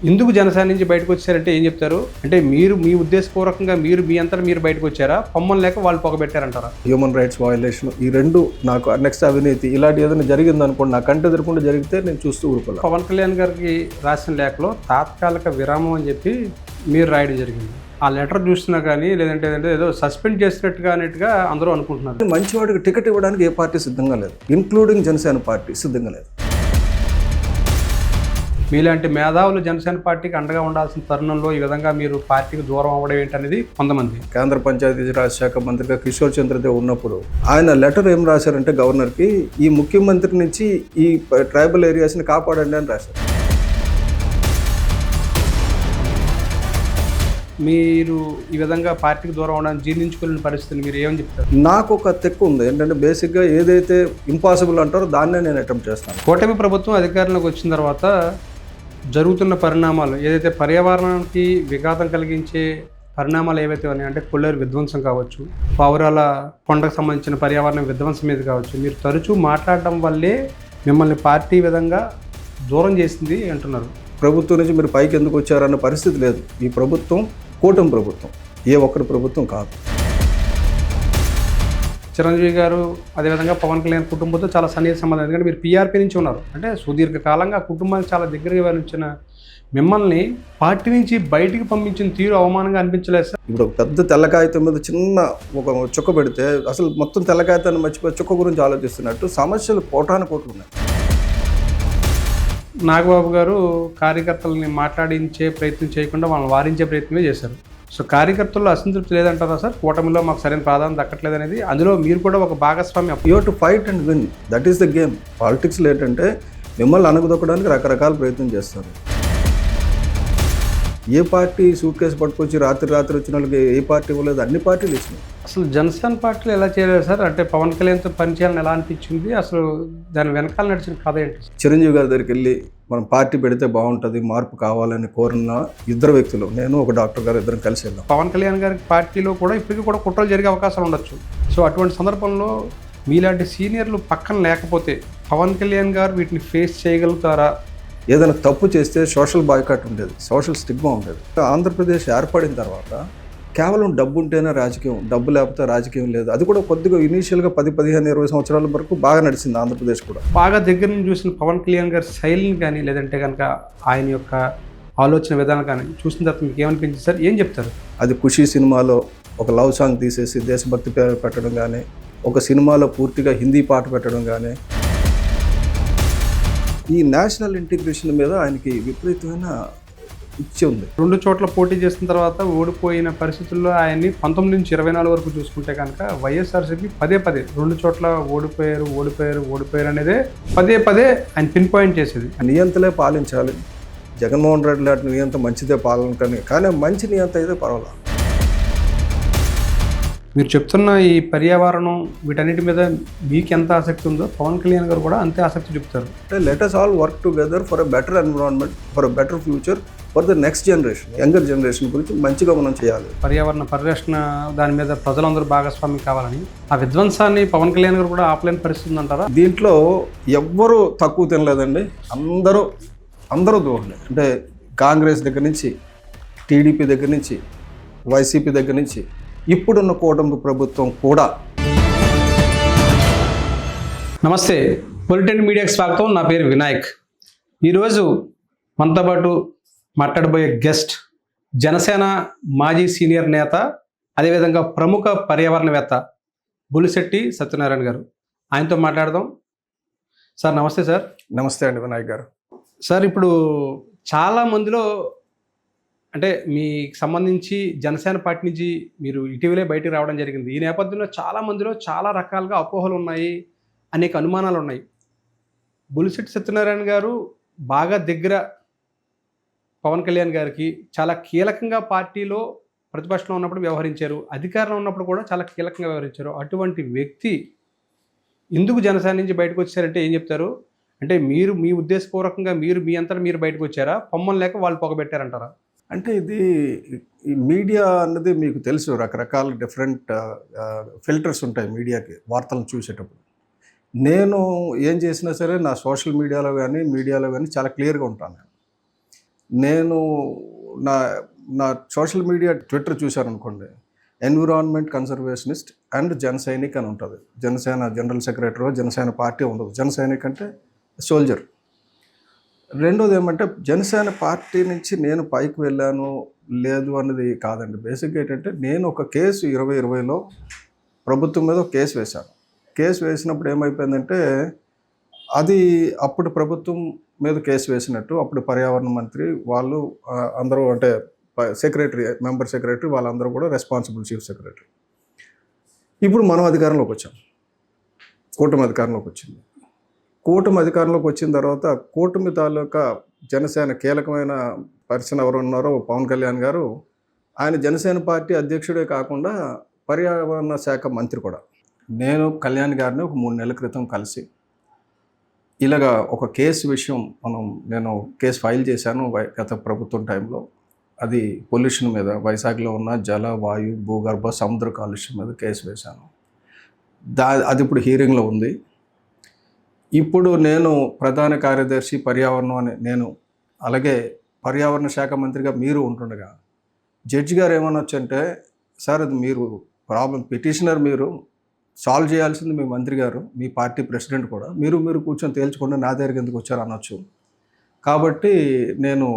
ఎందుకు జనసేన నుంచి బయటకు వచ్చారంటే ఏం చెప్తారు? అంటే మీరు మీ ఉద్దేశపూర్వకంగా మీ అంతటా మీరు బయటకు వచ్చారా? పొమ్మలు లేక వాళ్ళు పొగబెట్టారంటారా? హ్యూమన్ రైట్స్ వయలేషన్ ఈ రెండు నాకు నెక్స్ట్ అవినీతి ఇలాంటి ఏదైనా జరిగిందనుకోండి, నా కంటి ఎదురకుండా జరిగితే నేను చూస్తూ ఊరుకోలే. పవన్ కళ్యాణ్ గారికి రాసిన లేఖలో తాత్కాలిక విరామం అని చెప్పి మీరు రాయడం జరిగింది. ఆ లెటర్ చూసినా కానీ లేదంటే ఏదో సస్పెండ్ చేసినట్టుగా అన్నట్టుగా అందరూ అనుకుంటున్నారు. మంచివాడికి టికెట్ ఇవ్వడానికి ఏ పార్టీ సిద్ధంగా లేదు, ఇంక్లూడింగ్ జనసేన పార్టీ సిద్ధంగా లేదు. మీలాంటి మేధావులు జనసేన పార్టీకి అండగా ఉండాల్సిన తరుణంలో ఈ విధంగా మీరు పార్టీకి దూరం అవ్వడం ఏంటనేది కొంతమంది. కేంద్ర పంచాయతీరాజ్ శాఖ మంత్రిగా కిషోర్ చంద్రదేవ్ ఉన్నప్పుడు ఆయన లెటర్ ఏం రాశారంటే గవర్నర్కి, ఈ ముఖ్యమంత్రి నుంచి ఈ ట్రైబల్ ఏరియాస్ని కాపాడండి అని రాశారు. మీరు ఈ విధంగా పార్టీకి దూరం అవడానికి జీర్ణించుకోలేని పరిస్థితిని మీరు ఏమని చెప్తారు? నాకు ఒక తెక్కు ఉంది ఏంటంటే, బేసిక్గా ఏదైతే ఇంపాసిబుల్ అంటారో దాన్నే నేను అటెంప్ట్ చేస్తాను. కూటమి ప్రభుత్వం అధికారంలోకి వచ్చిన తర్వాత జరుగుతున్న పరిణామాలు ఏదైతే పర్యావరణానికి విఘాతం కలిగించే పరిణామాలు ఏవైతే ఉన్నాయి, అంటే కొల్లేరు విధ్వంసం కావచ్చు, పావురాల కొండకు సంబంధించిన పర్యావరణ విధ్వంసం మీద కావచ్చు, మీరు తరచూ మాట్లాడడం వల్లే మిమ్మల్ని పార్టీ విధంగా దూరం చేసింది అంటున్నారు. ప్రభుత్వం నుంచి మీరు పైకి ఎందుకు వచ్చారన్న పరిస్థితి లేదు. ఈ ప్రభుత్వం కూటమి ప్రభుత్వం, ఏ ఒక్కరి ప్రభుత్వం కాదు. చిరంజీవి గారు అదేవిధంగా పవన్ కళ్యాణ్ కుటుంబంతో చాలా సన్నిహిత సంబంధం. ఎందుకంటే మీరు పీఆర్పీ నుంచి ఉన్నారు, అంటే సుదీర్ఘకాలంగా కుటుంబానికి చాలా దగ్గరగా వ్యవహరించిన మిమ్మల్ని పార్టీ నుంచి బయటికి పంపించిన తీరు అవమానంగా అనిపించలేదు సార్? ఇప్పుడు పెద్ద తెల్ల కాగితం మీద చిన్న ఒక చుక్క పెడితే అసలు మొత్తం తెల్ల కాగితాన్ని మర్చిపోయి చుక్క గురించి ఆలోచిస్తున్నట్టు సమస్యలు కోటాను కోట్లు ఉన్నాయి. నాగబాబు గారు కార్యకర్తలని మాట్లాడించే ప్రయత్నం చేయకుండా వాళ్ళని వారించే ప్రయత్నమే చేశారు. సో కార్యకర్తల్లో అసంతృప్తి లేదంటారా సార్? కూటమిలో మాకు సరైన ప్రాధాన్యత దక్కట్లేదు అనేది, అందులో మీరు కూడా ఒక భాగస్వామ్యం. You to fight and win, that is the game. పాలిటిక్స్లో ఏంటంటే మిమ్మల్ని అణగదొక్కడానికి రకరకాల ప్రయత్నం చేస్తారు. ఏ పార్టీ సూట్ కేసు పట్టుకొచ్చి రాత్రి వచ్చిన వాళ్ళకి ఏ పార్టీ ఇవ్వలేదు, అన్ని పార్టీలు ఇచ్చినాయి. అసలు జనసేన పార్టీలు ఎలా చేయలేదు సార్? అంటే పవన్ కళ్యాణ్తో పనిచేయాలని ఎలా అనిపించింది? అసలు దాని వెనకాల నడిచిన కథ ఏంటి? చిరంజీవి గారి దగ్గరికి వెళ్ళి మనం పార్టీ పెడితే బాగుంటుంది, మార్పు కావాలని కోరిన ఇద్దరు వ్యక్తులు, నేను ఒక డాక్టర్ గారు, ఇద్దరం కలిసి వెళ్ళాం. పవన్ కళ్యాణ్ గారి పార్టీలో కూడా ఇప్పటికీ కూడా కుట్రలు జరిగే అవకాశాలు ఉండొచ్చు. సో అటువంటి సందర్భంలో మీలాంటి సీనియర్లు పక్కన లేకపోతే పవన్ కళ్యాణ్ గారు వీటిని ఫేస్ చేయగలుగుతారా? ఏదైనా తప్పు చేస్తే సోషల్ బాయ్కాట్ ఉండేది, సోషల్ స్టిగ్మా ఉండేది. ఆంధ్రప్రదేశ్ ఏర్పడిన తర్వాత కేవలం డబ్బు ఉంటేనే రాజకీయం, డబ్బు లేకపోతే రాజకీయం లేదు. అది కూడా కొద్దిగా ఇనీషియల్గా 10, 15, 20 సంవత్సరాల వరకు బాగా నడిచింది ఆంధ్రప్రదేశ్ కూడా. బాగా దగ్గర నుంచి చూసిన పవన్ కళ్యాణ్ గారి శైలిని కానీ లేదంటే కనుక ఆయన యొక్క ఆలోచన విధానం కానీ చూసిన తర్వాత మీకు ఏమనిపించింది సార్? ఏం చెప్తారు? అది ఖుషీ సినిమాలో ఒక లవ్ సాంగ్ తీసేసి దేశభక్తి పేరు పెట్టడం కానీ, ఒక సినిమాలో పూర్తిగా హిందీ పాట పెట్టడం కానీ, ఈ నేషనల్ ఇంటిగ్రేషన్ మీద ఆయనకి విపరీతమైన ఇచ్చి ఉంది. 2 చోట్ల పోటీ చేసిన తర్వాత ఓడిపోయిన పరిస్థితుల్లో ఆయన్ని 19 నుంచి 24 వరకు చూసుకుంటే కనుక వైఎస్ఆర్సీపీ పదే 2 చోట్ల ఓడిపోయారు అనేదే పదే ఆయన పిన్ పాయింట్ చేసేది. నియంతలే పాలించాలి, జగన్మోహన్ రెడ్డి లాంటి నియంత మంచిదే పాలన, కానీ మంచి నియంత అయితే పర్వాలేదు. మీరు చెప్తున్న ఈ పర్యావరణం వీటన్నిటి మీద మీకు ఎంత ఆసక్తి ఉందో పవన్ కళ్యాణ్ గారు కూడా అంతే ఆసక్తి చూపుతారు. అంటే let us all work together for a better environment, for a better future, for the next generation, younger generation గురించి మంచిగా మనం చేయాలి. పర్యావరణ పరిరక్షణ దాని మీద ప్రజలందరూ భాగస్వామ్యం కావాలని, ఆ విధ్వంసాన్ని పవన్ కళ్యాణ్ గారు కూడా ఆపలేని పరిస్థితి ఉందంటారా? దీంట్లో ఎవ్వరూ తక్కువ తినలేదండి, అందరూ దూరలే. అంటే కాంగ్రెస్ దగ్గర నుంచి, టీడీపీ దగ్గర నుంచి, వైసీపీ దగ్గర నుంచి, ఇప్పుడున్న కూటమి ప్రభుత్వం కూడా. నమస్తే, పొలిటికల్ మీడియాకి స్వాగతం. నా పేరు వినాయక్. ఈరోజు మనతో పాటు మాట్లాడబోయే గెస్ట్ జనసేన మాజీ సీనియర్ నేత, అదేవిధంగా ప్రముఖ పర్యావరణవేత్త బొలిశెట్టి సత్యనారాయణ గారు. ఆయనతో మాట్లాడదాం. సార్ నమస్తే. సార్ నమస్తే అండి వినాయక్ గారు. సార్, ఇప్పుడు చాలా మందిలో అంటే మీకు సంబంధించి జనసేన పార్టీ నుంచి మీరు ఇటీవలే బయటికి రావడం జరిగింది. ఈ నేపథ్యంలో చాలా మందిలో చాలా రకాలుగా అపోహలు ఉన్నాయి, అనేక అనుమానాలు ఉన్నాయి. బొలిశెట్టి సత్యనారాయణ గారు బాగా దగ్గర పవన్ కళ్యాణ్ గారికి, చాలా కీలకంగా పార్టీలో ప్రతిపక్షంలో ఉన్నప్పుడు వ్యవహరించారు, అధికారంలో ఉన్నప్పుడు కూడా చాలా కీలకంగా వ్యవహరించారు. అటువంటి వ్యక్తి ఎందుకు జనసేన నుంచి బయటకు వచ్చారంటే ఏం చెప్తారు? అంటే మీరు మీ ఉద్దేశపూర్వకంగా మీ అంతటా మీరు బయటకు వచ్చారా? పొమ్మలు లేక వాళ్ళు పొగబెట్టారంటారా? అంటే ఇది ఈ మీడియా అన్నది మీకు తెలుసు, రకరకాల డిఫరెంట్ ఫిల్టర్స్ ఉంటాయి మీడియాకి వార్తలను చూసేటప్పుడు. నేను ఏం చేసినా సరే నా సోషల్ మీడియాలో కానీ చాలా క్లియర్గా ఉంటాను. నేను నా నా సోషల్ మీడియా ట్విట్టర్ చూశారనుకోండి, environment conservationist and Jana Sainik అని ఉంటుంది. Janasena general secretary, Janasena party ఉండదు. జన సైనిక్ అంటే సోల్జర్. రెండోది ఏమంటే జనసేన పార్టీ నుంచి నేను పైకి వెళ్ళాను లేదు అన్నది కాదండి. బేసిక్గా ఏంటంటే నేను ఒక కేసు 2020లో ప్రభుత్వం మీద ఒక కేసు వేశాను. కేసు వేసినప్పుడు ఏమైపోయిందంటే అది అప్పుడు ప్రభుత్వం మీద కేసు వేసినట్టు అప్పుడు పర్యావరణ మంత్రి వాళ్ళు అందరూ అంటే సెక్రటరీ, మెంబర్ సెక్రటరీ వాళ్ళందరూ కూడా రెస్పాన్సిబుల్ చీఫ్ సెక్రటరీ. ఇప్పుడు మనం అధికారంలోకి వచ్చాం, కూటమి అధికారంలోకి వచ్చింది. కూటమి అధికారంలోకి వచ్చిన తర్వాత కూటమి తాలూకా జనసేన కీలకమైన పర్సన్ ఎవరు ఉన్నారో పవన్ కళ్యాణ్ గారు, ఆయన జనసేన పార్టీ అధ్యక్షుడే కాకుండా పర్యావరణ శాఖ మంత్రి కూడా. నేను కళ్యాణ్ గారిని ఒక 3 నెలల క్రితం కలిసి ఇలాగా ఒక కేసు విషయం నేను కేసు ఫైల్ చేశాను గత ప్రభుత్వం టైంలో. అది పొల్యూషన్ మీద, వైజాగ్లో ఉన్న జల, వాయు, భూగర్భ, సముద్ర కాలుష్యం మీద కేసు వేశాను. అది ఇప్పుడు హీరింగ్లో ఉంది. ఇప్పుడు నేను ప్రధాన కార్యదర్శి పర్యావరణం అని నేను, అలాగే పర్యావరణ శాఖ మంత్రిగా మీరు ఉంటుండగా జడ్జి గారు ఏమనొచ్చంటే, సార్ అది మీరు పిటిషనర్ మీరు సాల్వ్ చేయాల్సింది మీ మంత్రి గారు, మీ పార్టీ ప్రెసిడెంట్ కూడా, మీరు కూర్చొని తేల్చకుండా నా దగ్గరికి ఎందుకు వచ్చారు అనొచ్చు. కాబట్టి నేను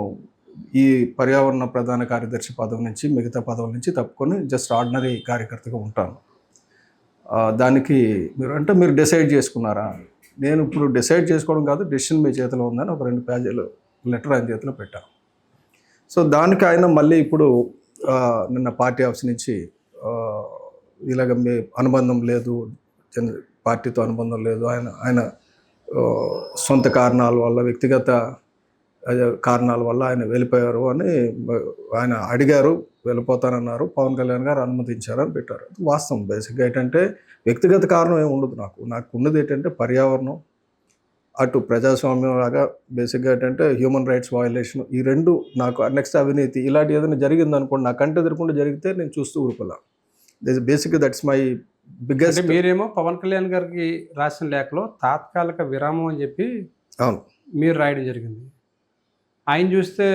ఈ పర్యావరణ ప్రధాన కార్యదర్శి పదవి నుంచి మిగతా పదవుల నుంచి తప్పుకొని జస్ట్ ఆర్డినరీ కార్యకర్తగా ఉంటాను. దానికి మీరు డిసైడ్ చేసుకున్నారా? నేను ఇప్పుడు డిసైడ్ చేసుకోవడం కాదు, డెసిషన్ మీ చేతిలో ఉందని ఒక 2 పేజీలు లెటర్ ఆయన చేతిలో పెట్టాను. సో దానికి ఆయన మళ్ళీ ఇప్పుడు నిన్న పార్టీ ఆఫీస్ నుంచి ఇలాగ మీ అనుబంధం లేదు, పార్టీతో అనుబంధం లేదు, ఆయన సొంత కారణాల వల్ల, వ్యక్తిగత కారణాల వల్ల ఆయన వెళ్ళిపోయారు అని ఆయన అడిగారు, వెళ్ళిపోతానన్నారు, పవన్ కళ్యాణ్ గారు అనుమతించారని పెట్టారు. వాస్తవం. బేసిక్గా ఏంటంటే వ్యక్తిగత కారణం ఏమి ఉండదు. నాకు ఉన్నది ఏంటంటే పర్యావరణం, అటు ప్రజాస్వామ్యం లాగా బేసిక్గా ఏంటంటే హ్యూమన్ రైట్స్ వయలేషన్, ఈ 2 నాకు. నెక్స్ట్ అవినీతి, ఇలాంటి ఏదైనా జరిగింది అనుకోండి, నా కంటి ఎదురకుండా జరిగితే నేను చూస్తూ ఊరుకోలే. బేసిక్గా దట్స్ మై బిగ్గెస్ట్. మీరేమో పవన్ కళ్యాణ్ గారికి రాసిన లేఖలో తాత్కాలిక విరామం అని చెప్పి అవును మీరు రాయడం జరిగింది. ఆయన చూస్తే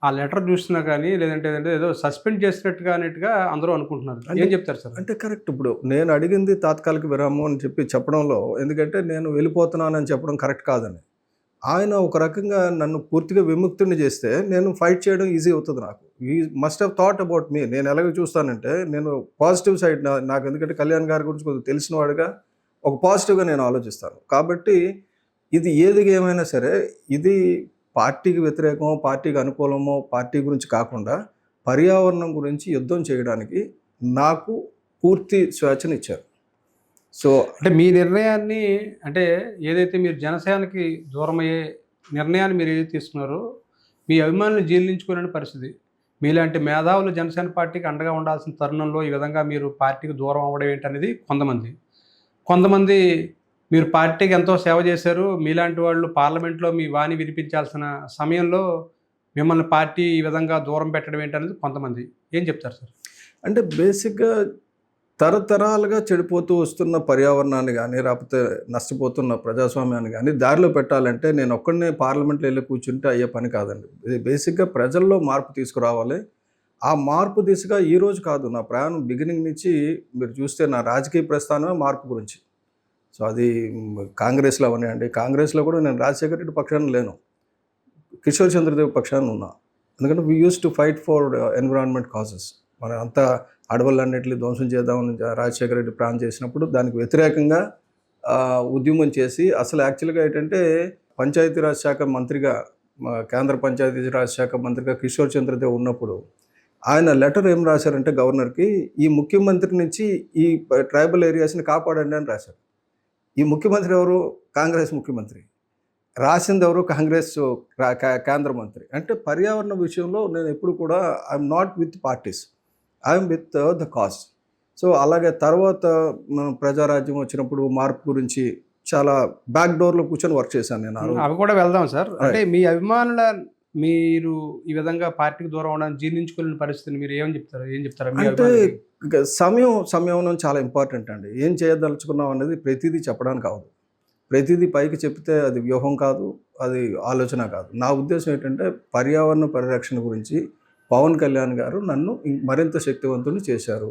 ఆ లెటర్ చూస్తున్నా కానీ లేదంటే ఏదో సస్పెండ్ చేసినట్టుగా అన్నట్టుగా అందరూ అనుకుంటున్నారు. ఏం చెప్తారు సార్? అంటే కరెక్ట్. ఇప్పుడు నేను అడిగింది తాత్కాలిక విరామం అని చెప్పడంలో, ఎందుకంటే నేను వెళ్ళిపోతున్నానని చెప్పడం కరెక్ట్ కాదని. ఆయన ఒక రకంగా నన్ను పూర్తిగా విముక్తుని చేస్తే నేను ఫైట్ చేయడం ఈజీ అవుతుంది నాకు. ఈ must have thought about me. నేను ఎలాగ చూస్తానంటే, నేను పాజిటివ్ సైడ్ నాకు, ఎందుకంటే కళ్యాణ్ గారి గురించి కొద్దిగా తెలిసిన వాడుగా ఒక పాజిటివ్గా నేను ఆలోచిస్తాను. కాబట్టి ఇది ఏమైనా సరే ఇది పార్టీకి వ్యతిరేకమో, పార్టీకి అనుకూలమో, పార్టీ గురించి కాకుండా పర్యావరణం గురించి యుద్ధం చేయడానికి నాకు పూర్తి స్వేచ్ఛనిచ్చారు. సో అంటే మీ నిర్ణయాన్ని, అంటే ఏదైతే మీరు జనసేనకి దూరమయ్యే నిర్ణయాన్ని మీరు ఏదైతే తీసుకున్నారో మీ అభిమానులు జీర్ణించుకోలేని పరిస్థితి. మీలాంటి మేధావులు జనసేన పార్టీకి అండగా ఉండాల్సిన తరుణంలో ఈ విధంగా మీరు పార్టీకి దూరం అవ్వడం ఏంటనేది కొంతమంది మీరు పార్టీకి ఎంతో సేవ చేశారు, మీలాంటి వాళ్ళు పార్లమెంట్లో మీ వాణి వినిపించాల్సిన సమయంలో మిమ్మల్ని పార్టీ ఈ విధంగా దూరం పెట్టడం ఏంటనేది కొంతమంది. ఏం చెప్తారు సార్? అంటే బేసిక్గా తరతరాలుగా చెడిపోతూ వస్తున్న పర్యావరణాన్ని కానీ, లేకపోతే నష్టపోతున్న ప్రజాస్వామ్యాన్ని కానీ దారిలో పెట్టాలంటే నేను ఒక్కడనే పార్లమెంట్లో వెళ్ళి కూర్చుంటే అయ్యే పని కాదండి. ఇది బేసిక్గా ప్రజల్లో మార్పు తీసుకురావాలి. ఆ మార్పు దిశగా ఈరోజు కాదు, నా ప్రయాణం బిగినింగ్ నుంచి మీరు చూస్తే నా రాజకీయ ప్రస్థానమే మార్పు గురించి. సో అది కాంగ్రెస్లో అవనివ్వండి, కాంగ్రెస్లో కూడా నేను రాజశేఖర రెడ్డి పక్షాన లేను, కిషోర్ చంద్రదేవ్ పక్షాన ఉన్నా. ఎందుకంటే we use to fight for environment causes. మన అంతా అడవులన్నింటినీ ధ్వంసం చేద్దామని రాజశేఖర రెడ్డి ప్లాన్ చేసినప్పుడు దానికి వ్యతిరేకంగా ఉద్యమం చేసి, అసలు యాక్చువల్గా ఏంటంటే పంచాయతీరాజ్ శాఖ మంత్రిగా, కేంద్ర పంచాయతీరాజ్ శాఖ మంత్రిగా కిషోర్ చంద్రదేవ్ ఉన్నప్పుడు ఆయన లెటర్ ఏం రాశారంటే గవర్నర్కి, ఈ ముఖ్యమంత్రి నుంచి ఈ ట్రైబల్ ఏరియాస్ని కాపాడండి అని రాశారు. ఈ ముఖ్యమంత్రి ఎవరు? కాంగ్రెస్ ముఖ్యమంత్రి. రాసింది ఎవరు? కాంగ్రెస్ కేంద్ర మంత్రి. అంటే పర్యావరణ విషయంలో నేను ఎప్పుడు కూడా I'm not with parties, I'm with the cause. So అలాగే తర్వాత ప్రజారాజ్యం వచ్చినప్పుడు మార్పు గురించి చాలా బ్యాక్ డోర్లో కూర్చొని వర్క్ చేశాను నేను. అవి కూడా వెళ్దాం సార్. అంటే మీ అభిమానుల మీరు ఈ విధంగా పార్టీకి దూరం అవడానికి జీర్ణించుకోలేని పరిస్థితిని మీరు ఏం చెప్తారు? అంటే సమయం చాలా ఇంపార్టెంట్ అండి. ఏం చేయదలుచుకున్నాం అనేది ప్రతిదీ చెప్పడానికి అవదు. ప్రతిదీ పైకి చెప్తే అది వ్యూహం కాదు, అది ఆలోచన కాదు. నా ఉద్దేశం ఏంటంటే పర్యావరణ పరిరక్షణ గురించి పవన్ కళ్యాణ్ గారు నన్ను మరింత శక్తివంతుని చేశారు.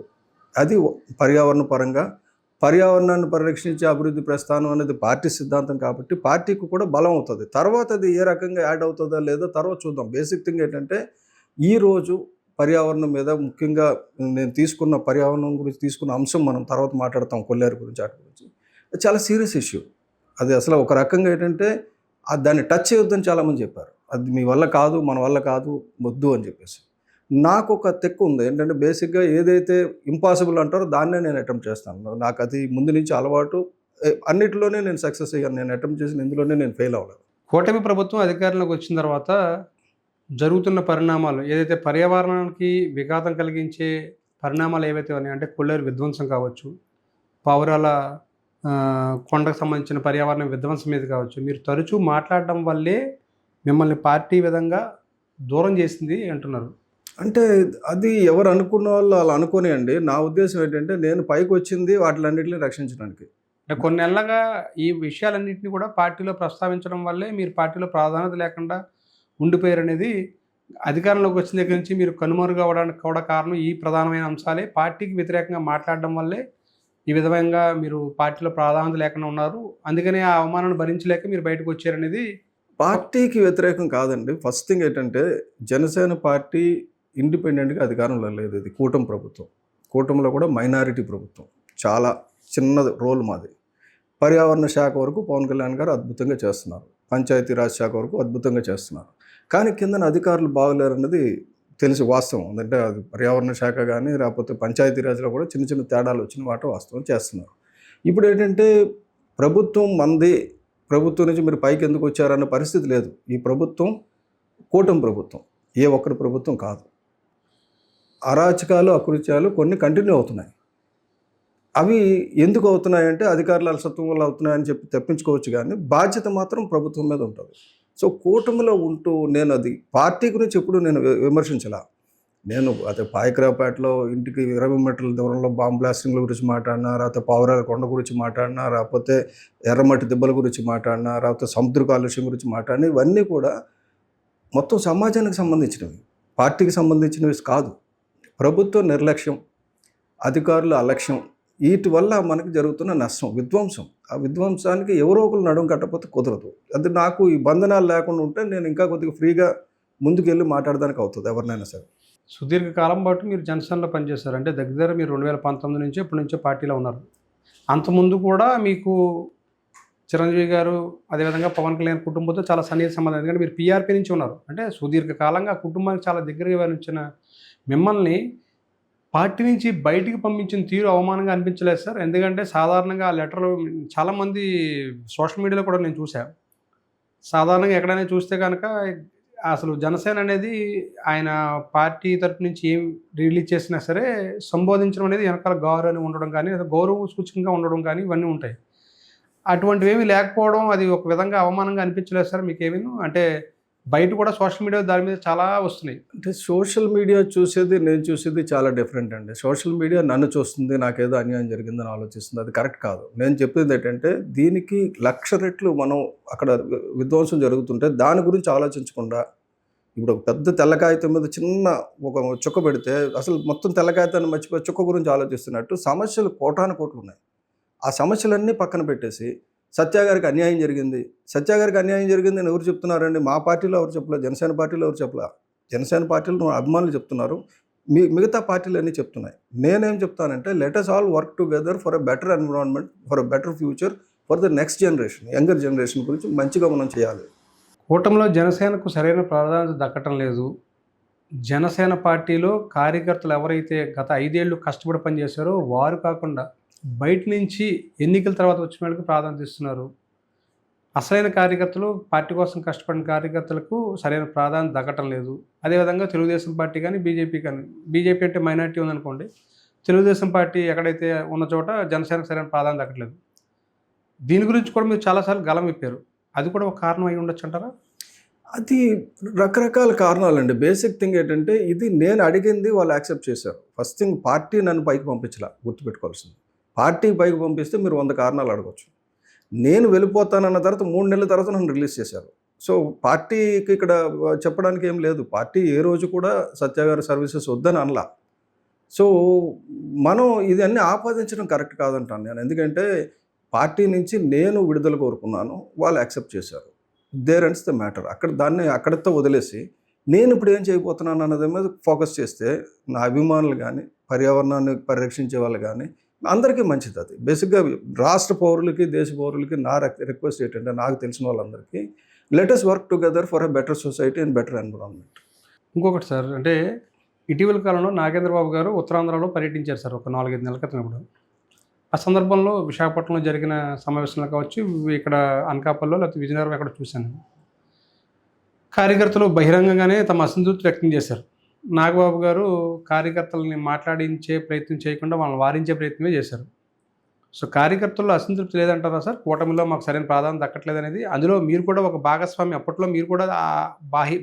అది పర్యావరణ పరంగా పర్యావరణాన్ని పరిరక్షించే అభివృద్ధి ప్రస్థానం అనేది పార్టీ సిద్ధాంతం కాబట్టి పార్టీకి కూడా బలం అవుతుంది. తర్వాత అది ఏ రకంగా యాడ్ అవుతుందో లేదో తర్వాత చూద్దాం. బేసిక్ థింగ్ ఏంటంటే ఈరోజు పర్యావరణం మీద ముఖ్యంగా నేను తీసుకున్న పర్యావరణం గురించి తీసుకున్న అంశం మనం తర్వాత మాట్లాడతాం, కొల్లేరు గురించి వాటి గురించి. అది చాలా సీరియస్ ఇష్యూ. అది అసలు ఒక రకంగా ఏంటంటే దాన్ని టచ్ చేయొద్దని చాలామంది చెప్పారు. అది మీ వల్ల కాదు, మన వల్ల కాదు, వద్దు అని చెప్పేసి. నాకు ఒక తెక్కు ఉంది ఏంటంటే బేసిక్గా ఏదైతే ఇంపాసిబుల్ అంటారో దాన్నే నేను అటెంప్ట్ చేస్తాను. నాకు అది ముందు నుంచి అలవాటు. అన్నిటిలోనే నేను సక్సెస్ అయ్యాను. నేను అటెంప్ట్ చేసిన ఇందులోనే నేను ఫెయిల్ అవ్వలేదు. కూటమి ప్రభుత్వం అధికారంలోకి వచ్చిన తర్వాత జరుగుతున్న పరిణామాలు ఏదైతే పర్యావరణానికి విఘాతం కలిగించే పరిణామాలు ఏవైతే ఉన్నాయో, అంటే కొల్లేరు విధ్వంసం కావచ్చు, పావురాల కొండకు సంబంధించిన పర్యావరణ విధ్వంసం మీద కావచ్చు, మీరు తరచూ మాట్లాడడం వల్లే మిమ్మల్ని పార్టీ విధంగా దూరం చేసింది అంటున్నారు. అంటే అది ఎవరు అనుకున్న వాళ్ళు అలా అనుకోనియండి. నా ఉద్దేశం ఏంటంటే నేను పైకి వచ్చింది వాటిలన్నిటిని రక్షించడానికి. అంటే కొన్నేళ్లగా ఈ విషయాలన్నింటినీ కూడా పార్టీలో ప్రస్తావించడం వల్లే మీరు పార్టీలో ప్రాధాన్యత లేకుండా ఉండిపోయారనేది అధికారంలోకి వచ్చిన దగ్గర నుంచి మీరు కనుమరుగు అవ్వడానికి కూడా కారణం ఈ ప్రధానమైన అంశాలే. పార్టీకి వ్యతిరేకంగా మాట్లాడడం వల్లే ఈ విధంగా మీరు పార్టీలో ప్రాధాన్యత లేకుండా ఉన్నారు. అందుకనే ఆ అవమానాన్ని భరించలేక మీరు బయటకు వచ్చారనేది. పార్టీకి వ్యతిరేకం కాదండి. ఫస్ట్ థింగ్ ఏంటంటే జనసేన పార్టీ ఇండిపెండెంట్గా అధికారంలో లేదు. ఇది కూటమి ప్రభుత్వం. కూటమిలో కూడా మైనారిటీ ప్రభుత్వం. చాలా చిన్న రోల్ మాది. పర్యావరణ శాఖ వరకు పవన్ కళ్యాణ్ గారు అద్భుతంగా చేస్తున్నారు. పంచాయతీరాజ్ శాఖ వరకు అద్భుతంగా చేస్తున్నారు. కానీ కిందన అధికారులు బాగలేరన్నది తెలిసి వాస్తవం. అంటే అది పర్యావరణ శాఖ కానీ లేకపోతే పంచాయతీరాజ్లో కూడా చిన్న చిన్న తేడాలు వచ్చిన మాట వాస్తవం చేస్తున్నారు. ఇప్పుడు ఏంటంటే ప్రభుత్వం మంది, ప్రభుత్వం నుంచి మీరు పైకి ఎందుకు వచ్చారన్న పరిస్థితి లేదు. ఈ ప్రభుత్వం కూటమి ప్రభుత్వం, ఏ ఒక్కరి ప్రభుత్వం కాదు. అరాచకాలు, అకృత్యాలు కొన్ని కంటిన్యూ అవుతున్నాయి. అవి ఎందుకు అవుతున్నాయంటే అధికారుల అలసత్వం వల్ల అవుతున్నాయని చెప్పి తప్పించుకోవచ్చు, కానీ బాధ్యత మాత్రం ప్రభుత్వం మీద ఉంటుంది. సో కూటమిలో ఉంటూ నేను అది పార్టీ గురించి ఎప్పుడు నేను విమర్శించలా. నేను అదే పాయకరావుపేటలో ఇంటికి 20 మీటర్ల దూరంలో బాంబ్ బ్లాస్టింగ్ల గురించి మాట్లాడినా, లేకపోతే పావురాల కొండ గురించి మాట్లాడినా, లేకపోతే ఎర్రమట్టి దెబ్బల గురించి మాట్లాడినా, లేకపోతే సముద్ర కాలుష్యం గురించి మాట్లాడినా, ఇవన్నీ కూడా మొత్తం సమాజానికి సంబంధించినవి, పార్టీకి సంబంధించినవి కాదు. ప్రభుత్వ నిర్లక్ష్యం, అధికారుల అలక్ష్యం, వీటి వల్ల మనకి జరుగుతున్న నష్టం, విధ్వంసం. ఆ విధ్వంసానికి ఎవరో ఒకరు నడుం కట్టకపోతే కుదరదు. అది నాకు ఈ బంధనాలు లేకుండా ఉంటే నేను ఇంకా కొద్దిగా ఫ్రీగా ముందుకెళ్ళి మాట్లాడడానికి అవుతుంది ఎవరినైనా సరే. సుదీర్ఘకాలం పాటు మీరు జనసేనలో పనిచేశారు. అంటే దగ్గర మీరు 2019 నుంచి ఇప్పటి నుంచో పార్టీలో ఉన్నారు. అంతకుముందు కూడా మీకు చిరంజీవి గారు, అదేవిధంగా పవన్ కళ్యాణ్ కుటుంబంతో చాలా సన్నిహిత సంబంధం. ఎందుకంటే మీరు పీఆర్పీ నుంచి ఉన్నారు. అంటే సుదీర్ఘకాలంగా కుటుంబానికి చాలా దగ్గరగా వ్యవహరించిన మిమ్మల్ని పార్టీ నుంచి బయటికి పంపించిన తీరు అవమానంగా అనిపించలేదు సార్? ఎందుకంటే సాధారణంగా ఆ లెటర్లు చాలామంది సోషల్ మీడియాలో కూడా నేను చూశాను. సాధారణంగా ఎక్కడైనా చూస్తే కనుక అసలు జనసేన అనేది ఆయన పార్టీ తరపు నుంచి ఏం రిలీజ్ చేసినా సరే సంబోధించడం అనేది వెనకాల గౌరవం ఉండడం కానీ, లేదా గౌరవ సూచకంగా ఉండడం కానీ ఇవన్నీ ఉంటాయి. అటువంటివి ఏమీ లేకపోవడం అది ఒక విధంగా అవమానంగా అనిపించలేదు సార్ మీకేమీ? అంటే బయట కూడా సోషల్ మీడియా దాని మీద చాలా వస్తున్నాయి. అంటే సోషల్ మీడియా చూసేది నేను చూసేది చాలా డిఫరెంట్ అండి. సోషల్ మీడియా నన్ను చూస్తుంది, నాకేదో అన్యాయం జరిగిందని ఆలోచిస్తుంది. అది కరెక్ట్ కాదు. నేను చెప్పేది ఏంటంటే దీనికి 1,00,000 రెట్లు మనం అక్కడ విధ్వంసం జరుగుతుంటే దాని గురించి ఆలోచించకుండా ఇప్పుడు ఒక పెద్ద తెల్ల కాగితం మీద చిన్న ఒక చుక్క పెడితే అసలు మొత్తం తెల్ల కాగితాన్ని మర్చిపోయి చుక్క గురించి ఆలోచిస్తున్నట్టు సమస్యలు కోటాను కోట్లు ఉన్నాయి. ఆ సమస్యలన్నీ పక్కన పెట్టేసి సత్యాగారికి అన్యాయం జరిగింది, సత్యాగారికి అన్యాయం జరిగింది అని ఎవరు చెప్తున్నారండి? మా పార్టీలో ఎవరు చెప్పలేదు, జనసేన పార్టీలో ఎవరు చెప్పలేదు. జనసేన పార్టీలో అభిమానులు చెప్తున్నారు, మిగతా పార్టీలు అన్నీ చెప్తున్నాయి. నేనేం చెప్తానంటే let us all work together for a better environment, for a better future, for the next generation, younger generation గురించి మంచిగా మనం చేయాలి. కూటమిలో జనసేనకు సరైన ప్రాధాన్యత దక్కటం లేదు. జనసేన పార్టీలో కార్యకర్తలు ఎవరైతే గత 5 ఏళ్ళు కష్టపడి పనిచేశారో వారు కాకుండా బయట నుంచి ఎన్నికల తర్వాత వచ్చిన వాళ్ళకి ప్రాధాన్యత ఇస్తున్నారు. అసలైన కార్యకర్తలు, పార్టీ కోసం కష్టపడిన కార్యకర్తలకు సరైన ప్రాధాన్యత దక్కటం లేదు. అదేవిధంగా తెలుగుదేశం పార్టీ కానీ, బీజేపీ కానీ, బీజేపీ అంటే మైనారిటీ ఉందనుకోండి, తెలుగుదేశం పార్టీ ఎక్కడైతే ఉన్న చోట జనసేనకు సరైన ప్రాధాన్యత దక్కట్లేదు. దీని గురించి కూడా మీరు చాలాసార్లు గలం విప్పారు. అది కూడా ఒక కారణం అయి ఉండొచ్చు అంటారా? అది రకరకాల కారణాలండి. బేసిక్ థింగ్ ఏంటంటే ఇది నేను అడిగింది వాళ్ళు యాక్సెప్ట్ చేశారు. ఫస్ట్ థింగ్ పార్టీ నన్ను పైకి పంపించలా, గుర్తుపెట్టుకోవాల్సింది. పార్టీ పైకి పంపిస్తే మీరు 100 కారణాలు అడగవచ్చు. నేను వెళ్ళిపోతానన్న తర్వాత 3 నెలల తర్వాత నన్ను రిలీజ్ చేశారు. సో పార్టీకి ఇక్కడ చెప్పడానికి ఏం లేదు. పార్టీ ఏ రోజు కూడా సత్య గారి సర్వీసెస్ వద్దని అనలా. సో మనం ఇదన్నీ ఆపాదించడం కరెక్ట్ కాదంటాను నేను. ఎందుకంటే పార్టీ నుంచి నేను విడుదల కోరుకున్నాను. వాళ్ళు యాక్సెప్ట్ చేశారు. There ends the matter. దాన్ని అక్కడితో వదిలేసి నేను ఇప్పుడు ఏం చేయబోతున్నాను అన్నది మీద ఫోకస్ చేస్తే నా అభిమానులు కానీ, పర్యావరణాన్ని పరిరక్షించే వాళ్ళు కానీ అందరికీ మంచిది అది. బేసిక్గా రాష్ట్ర పౌరులకి, దేశ పౌరులకి నా రిక్వెస్ట్ ఏంటంటే నాకు తెలిసిన వాళ్ళందరికీ let us work together for a better society and better environment. ఇంకొకటి సార్, అంటే ఇటీవల కాలంలో నాగేంద్ర బాబు గారు ఉత్తరాంధ్రలో పర్యటించారు సార్, ఒక 4-5 నెలల క్రితం ఇప్పుడు. ఆ సందర్భంలో విశాఖపట్నంలో జరిగిన సమావేశంలో కావచ్చు, ఇక్కడ అనకాపల్లిలో లేకపోతే విజయనగరం ఎక్కడ చూశాను, కార్యకర్తలు బహిరంగంగానే తమ అసంతృప్తి వ్యక్తం చేశారు. నాగబాబు గారు కార్యకర్తలని మాట్లాడించే ప్రయత్నం చేయకుండా వాళ్ళని వారించే ప్రయత్నమే చేశారు. సో కార్యకర్తల్లో అసంతృప్తి లేదంటారా సార్? కూటమిలో మాకు సరైన ప్రాధాన్యత దక్కట్లేదు అనేది. అందులో మీరు కూడా ఒక భాగస్వామి. అప్పట్లో మీరు కూడా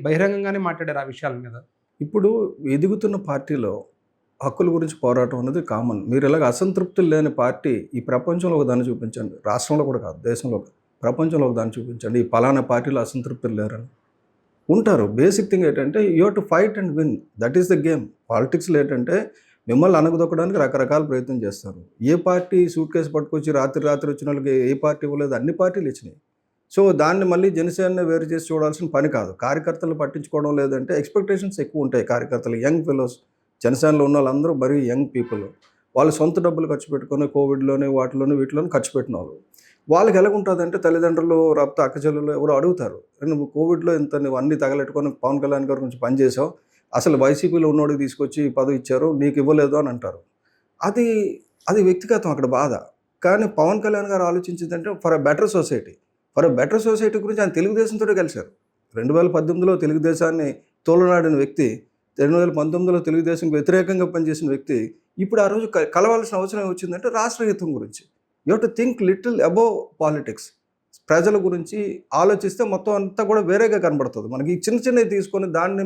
బహిరంగంగానే మాట్లాడారు ఆ విషయాల మీద. ఇప్పుడు ఎదుగుతున్న పార్టీలో హక్కుల గురించి పోరాటం అనేది కామన్. మీరు ఇలాగ అసంతృప్తులు లేని పార్టీ ఈ ప్రపంచంలో ఒక దాన్ని చూపించండి. రాష్ట్రంలో కూడా కాదు, దేశంలో కాదు, ప్రపంచంలో ఒక దాన్ని చూపించండి. ఈ పలానా పార్టీలో అసంతృప్తులు లేరని ఉంటారు. బేసిక్ థింగ్ ఏంటంటే you have to fight and win. That is the game. పాలిటిక్స్లో ఏంటంటే మిమ్మల్ని అనగదొక్కడానికి రకరకాల ప్రయత్నం చేస్తారు. ఏ పార్టీ సూట్ కేసు పట్టుకొచ్చి రాత్రి వచ్చిన వాళ్ళకి ఏ పార్టీ ఇవ్వలేదు, అన్ని పార్టీలు ఇచ్చినాయి. సో దాన్ని మళ్ళీ జనసేన వేరు చేసి చూడాల్సిన పని కాదు. కార్యకర్తలు పట్టించుకోవడం లేదంటే ఎక్స్పెక్టేషన్స్ ఎక్కువ ఉంటాయి కార్యకర్తలు. యంగ్ ఫెలోస్ జనసేనలో ఉన్న వాళ్ళందరూ మరీ యంగ్ పీపుల్. వాళ్ళు సొంత డబ్బులు ఖర్చు పెట్టుకొని కోవిడ్లోనే వీటిలోనే ఖర్చు పెట్టిన వాళ్ళు. వాళ్ళకి ఎలాగుంటుందంటే తల్లిదండ్రులు రాకపోతే అక్కచెల్లెలు ఎవరు అడుగుతారు, నువ్వు కోవిడ్లో నువ్వు అన్నీ తగలెట్టుకొని పవన్ కళ్యాణ్ గారి గురించి పనిచేసావు, అసలు వైసీపీలో ఉన్నోడికి తీసుకొచ్చి పదవి ఇచ్చారు, నీకు ఇవ్వలేదు అని అంటారు. అది వ్యక్తిగతం అక్కడ బాధ. కానీ పవన్ కళ్యాణ్ గారు ఆలోచించిందంటే ఫర్ ఎ బెటర్ సొసైటీ. గురించి ఆయన తెలుగుదేశంతో కలిశారు. 2018లో తెలుగుదేశాన్ని తోలనాడిన వ్యక్తి, 2019లో తెలుగుదేశంకి వ్యతిరేకంగా పనిచేసిన వ్యక్తి ఇప్పుడు ఆ రోజు కలవాల్సిన అవసరం వచ్చిందంటే రాష్ట్ర హితం గురించి. You have to think little above politics. ప్రజల గురించి ఆలోచిస్తే మొత్తం అంతా కూడా వేరేగా కనబడుతుంది మనకి. ఈ చిన్నవి తీసుకొని దాన్ని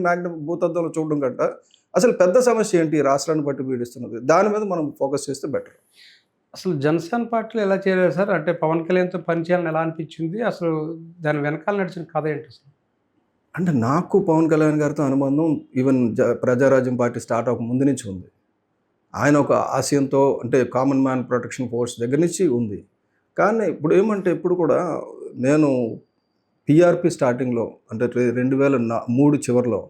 భూతద్దంలో చూడడం కంటే అసలు పెద్ద సమస్య ఏంటి రాష్ట్రాన్ని బట్టి పీడిస్తున్నది, దాని మీద మనం ఫోకస్ చేస్తే బెటర్. అసలు జనసేన పార్టీలో ఎలా చేరారు సార్? అంటే పవన్ కళ్యాణ్తో పనిచేయాలని ఎలా అనిపించింది? అసలు దాని వెనకాల నడిచిన కథ ఏంటి అసలు? అంటే నాకు పవన్ కళ్యాణ్ గారితో అనుబంధం ఈవెన్ ప్రజారాజ్యం పార్టీ స్టార్ట్ అవ్వక ముందు నుంచి ఉంది. ఆయన ఒక ఆశయంతో, అంటే కామన్ మ్యాన్ ప్రొటెక్షన్ ఫోర్స్ దగ్గర నుంచి ఉంది. కానీ ఇప్పుడు ఏమంటే ఇప్పుడు కూడా నేను పిఆర్పి స్టార్టింగ్లో అంటే 2003 చివరిలో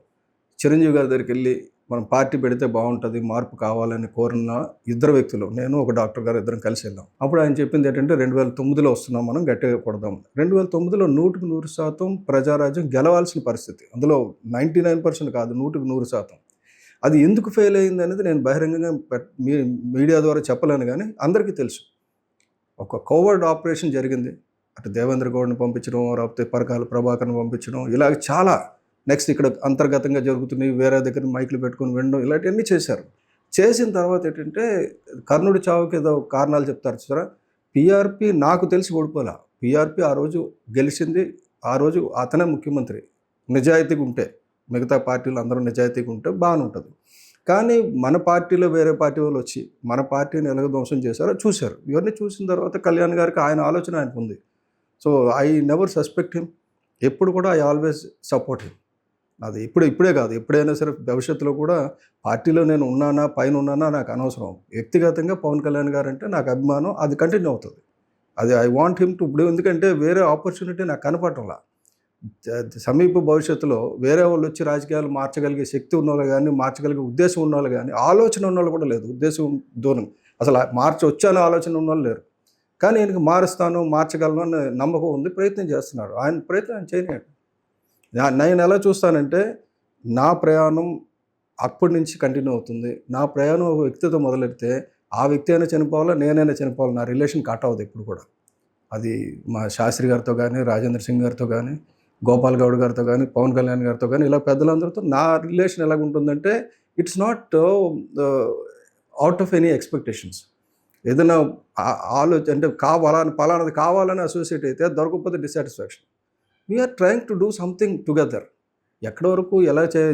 చిరంజీవి గారి దగ్గరికి వెళ్ళి మనం పార్టీ పెడితే బాగుంటుంది, మార్పు కావాలని కోరిన ఇద్దరు వ్యక్తులు, నేను ఒక డాక్టర్ గారు, ఇద్దరం కలిసి వెళ్ళాం. అప్పుడు ఆయన చెప్పింది ఏంటంటే 2009లో వస్తున్నాం, మనం గట్టిగా కొడదాం. 2009లో 100% ప్రజారాజ్యం గెలవాల్సిన పరిస్థితి. అందులో 99% కాదు, 100%. అది ఎందుకు ఫెయిల్ అయింది అనేది నేను బహిరంగంగా మీడియా ద్వారా చెప్పలేను, కానీ అందరికీ తెలుసు. ఒక కోవర్డ్ ఆపరేషన్ జరిగింది. అటు దేవేంద్ర గౌడ్ని పంపించడం, లేకపోతే పరకాల ప్రభాకర్ని పంపించడం, ఇలాగ చాలా. నెక్స్ట్ ఇక్కడ అంతర్గతంగా జరుగుతున్నాయి, వేరే దగ్గర మైకులు పెట్టుకొని వినడం, ఇలాంటివన్నీ చేశారు. చేసిన తర్వాత ఏంటంటే కర్ణుడి చావుకి ఏదో కారణాలు చెప్తారు చూసారా. పిఆర్పి నాకు తెలిసి ఓడిపోలే. పిఆర్పి ఆ రోజు గెలిచింది, ఆ రోజు అతనే ముఖ్యమంత్రి. నిజాయితీగా ఉంటే, మిగతా పార్టీలు అందరూ నిజాయితీగా ఉంటే బాగానే ఉంటుంది. కానీ మన పార్టీలో వేరే పార్టీ వాళ్ళు వచ్చి మన పార్టీని ఎలాగ ధ్వంసం చేశారో చూశారు. ఇవన్నీ చూసిన తర్వాత కళ్యాణ్ గారికి ఆయన ఆలోచన ఆయనకు ఉంది. So I never suspect him. ఎప్పుడు కూడా ఐ ఆల్వేస్ సపోర్ట్ హిమ్. అది ఇప్పుడే కాదు, ఎప్పుడైనా సరే భవిష్యత్తులో కూడా పార్టీలో నేను ఉన్నానా పైన ఉన్నానా నాకు అనవసరం. వ్యక్తిగతంగా పవన్ కళ్యాణ్ గారు అంటే నాకు అభిమానం, అది కంటిన్యూ అవుతుంది. అది ఐ వాంట్ హిమ్ టు. ఇప్పుడు ఎందుకంటే వేరే ఆపర్చునిటీ నాకు కనపడటంలా. సమీప భవిష్యత్తులో వేరే వాళ్ళు వచ్చి రాజకీయాలు మార్చగలిగే శక్తి ఉన్నవాళ్ళు కానీ, మార్చగలిగే ఉద్దేశం ఉన్నవాళ్ళు కానీ, ఆలోచన ఉన్నవాళ్ళు కూడా లేదు. ఉద్దేశం దూరం, అసలు వచ్చాను ఆలోచన ఉన్నవాళ్ళు లేరు. కానీ ఈయనకి మార్చగలను అనే నమ్మకం ఉంది, ప్రయత్నం చేస్తున్నాడు. ఆయన ప్రయత్నం చేయలేడు. నేను ఎలా చూస్తానంటే నా ప్రయాణం అప్పటి నుంచి కంటిన్యూ అవుతుంది. నా ప్రయాణం ఒక వ్యక్తితో మొదలెడితే ఆ వ్యక్తి అయినా చనిపోవాలా, నేనైనా చనిపోవాలి. నా రిలేషన్ కట్ అవ్వదు ఎప్పుడు కూడా. అది మా శాస్త్రి గారితో కానీ, రాజేంద్ర సింగ్ గారితో కానీ, గోపాల్ గౌడ్ గారితో కానీ, పవన్ కళ్యాణ్ గారితో కానీ, ఇలా పెద్దలందరితో నా రిలేషన్ ఎలాగుంటుందంటే it's not out of any expectations. ఏదైనా ఆలోచన అంటే పలానది కావాలని అసోసియేట్ అయితే దొరకకపోతే dissatisfaction. We're trying to do something together. ఎక్కడి వరకు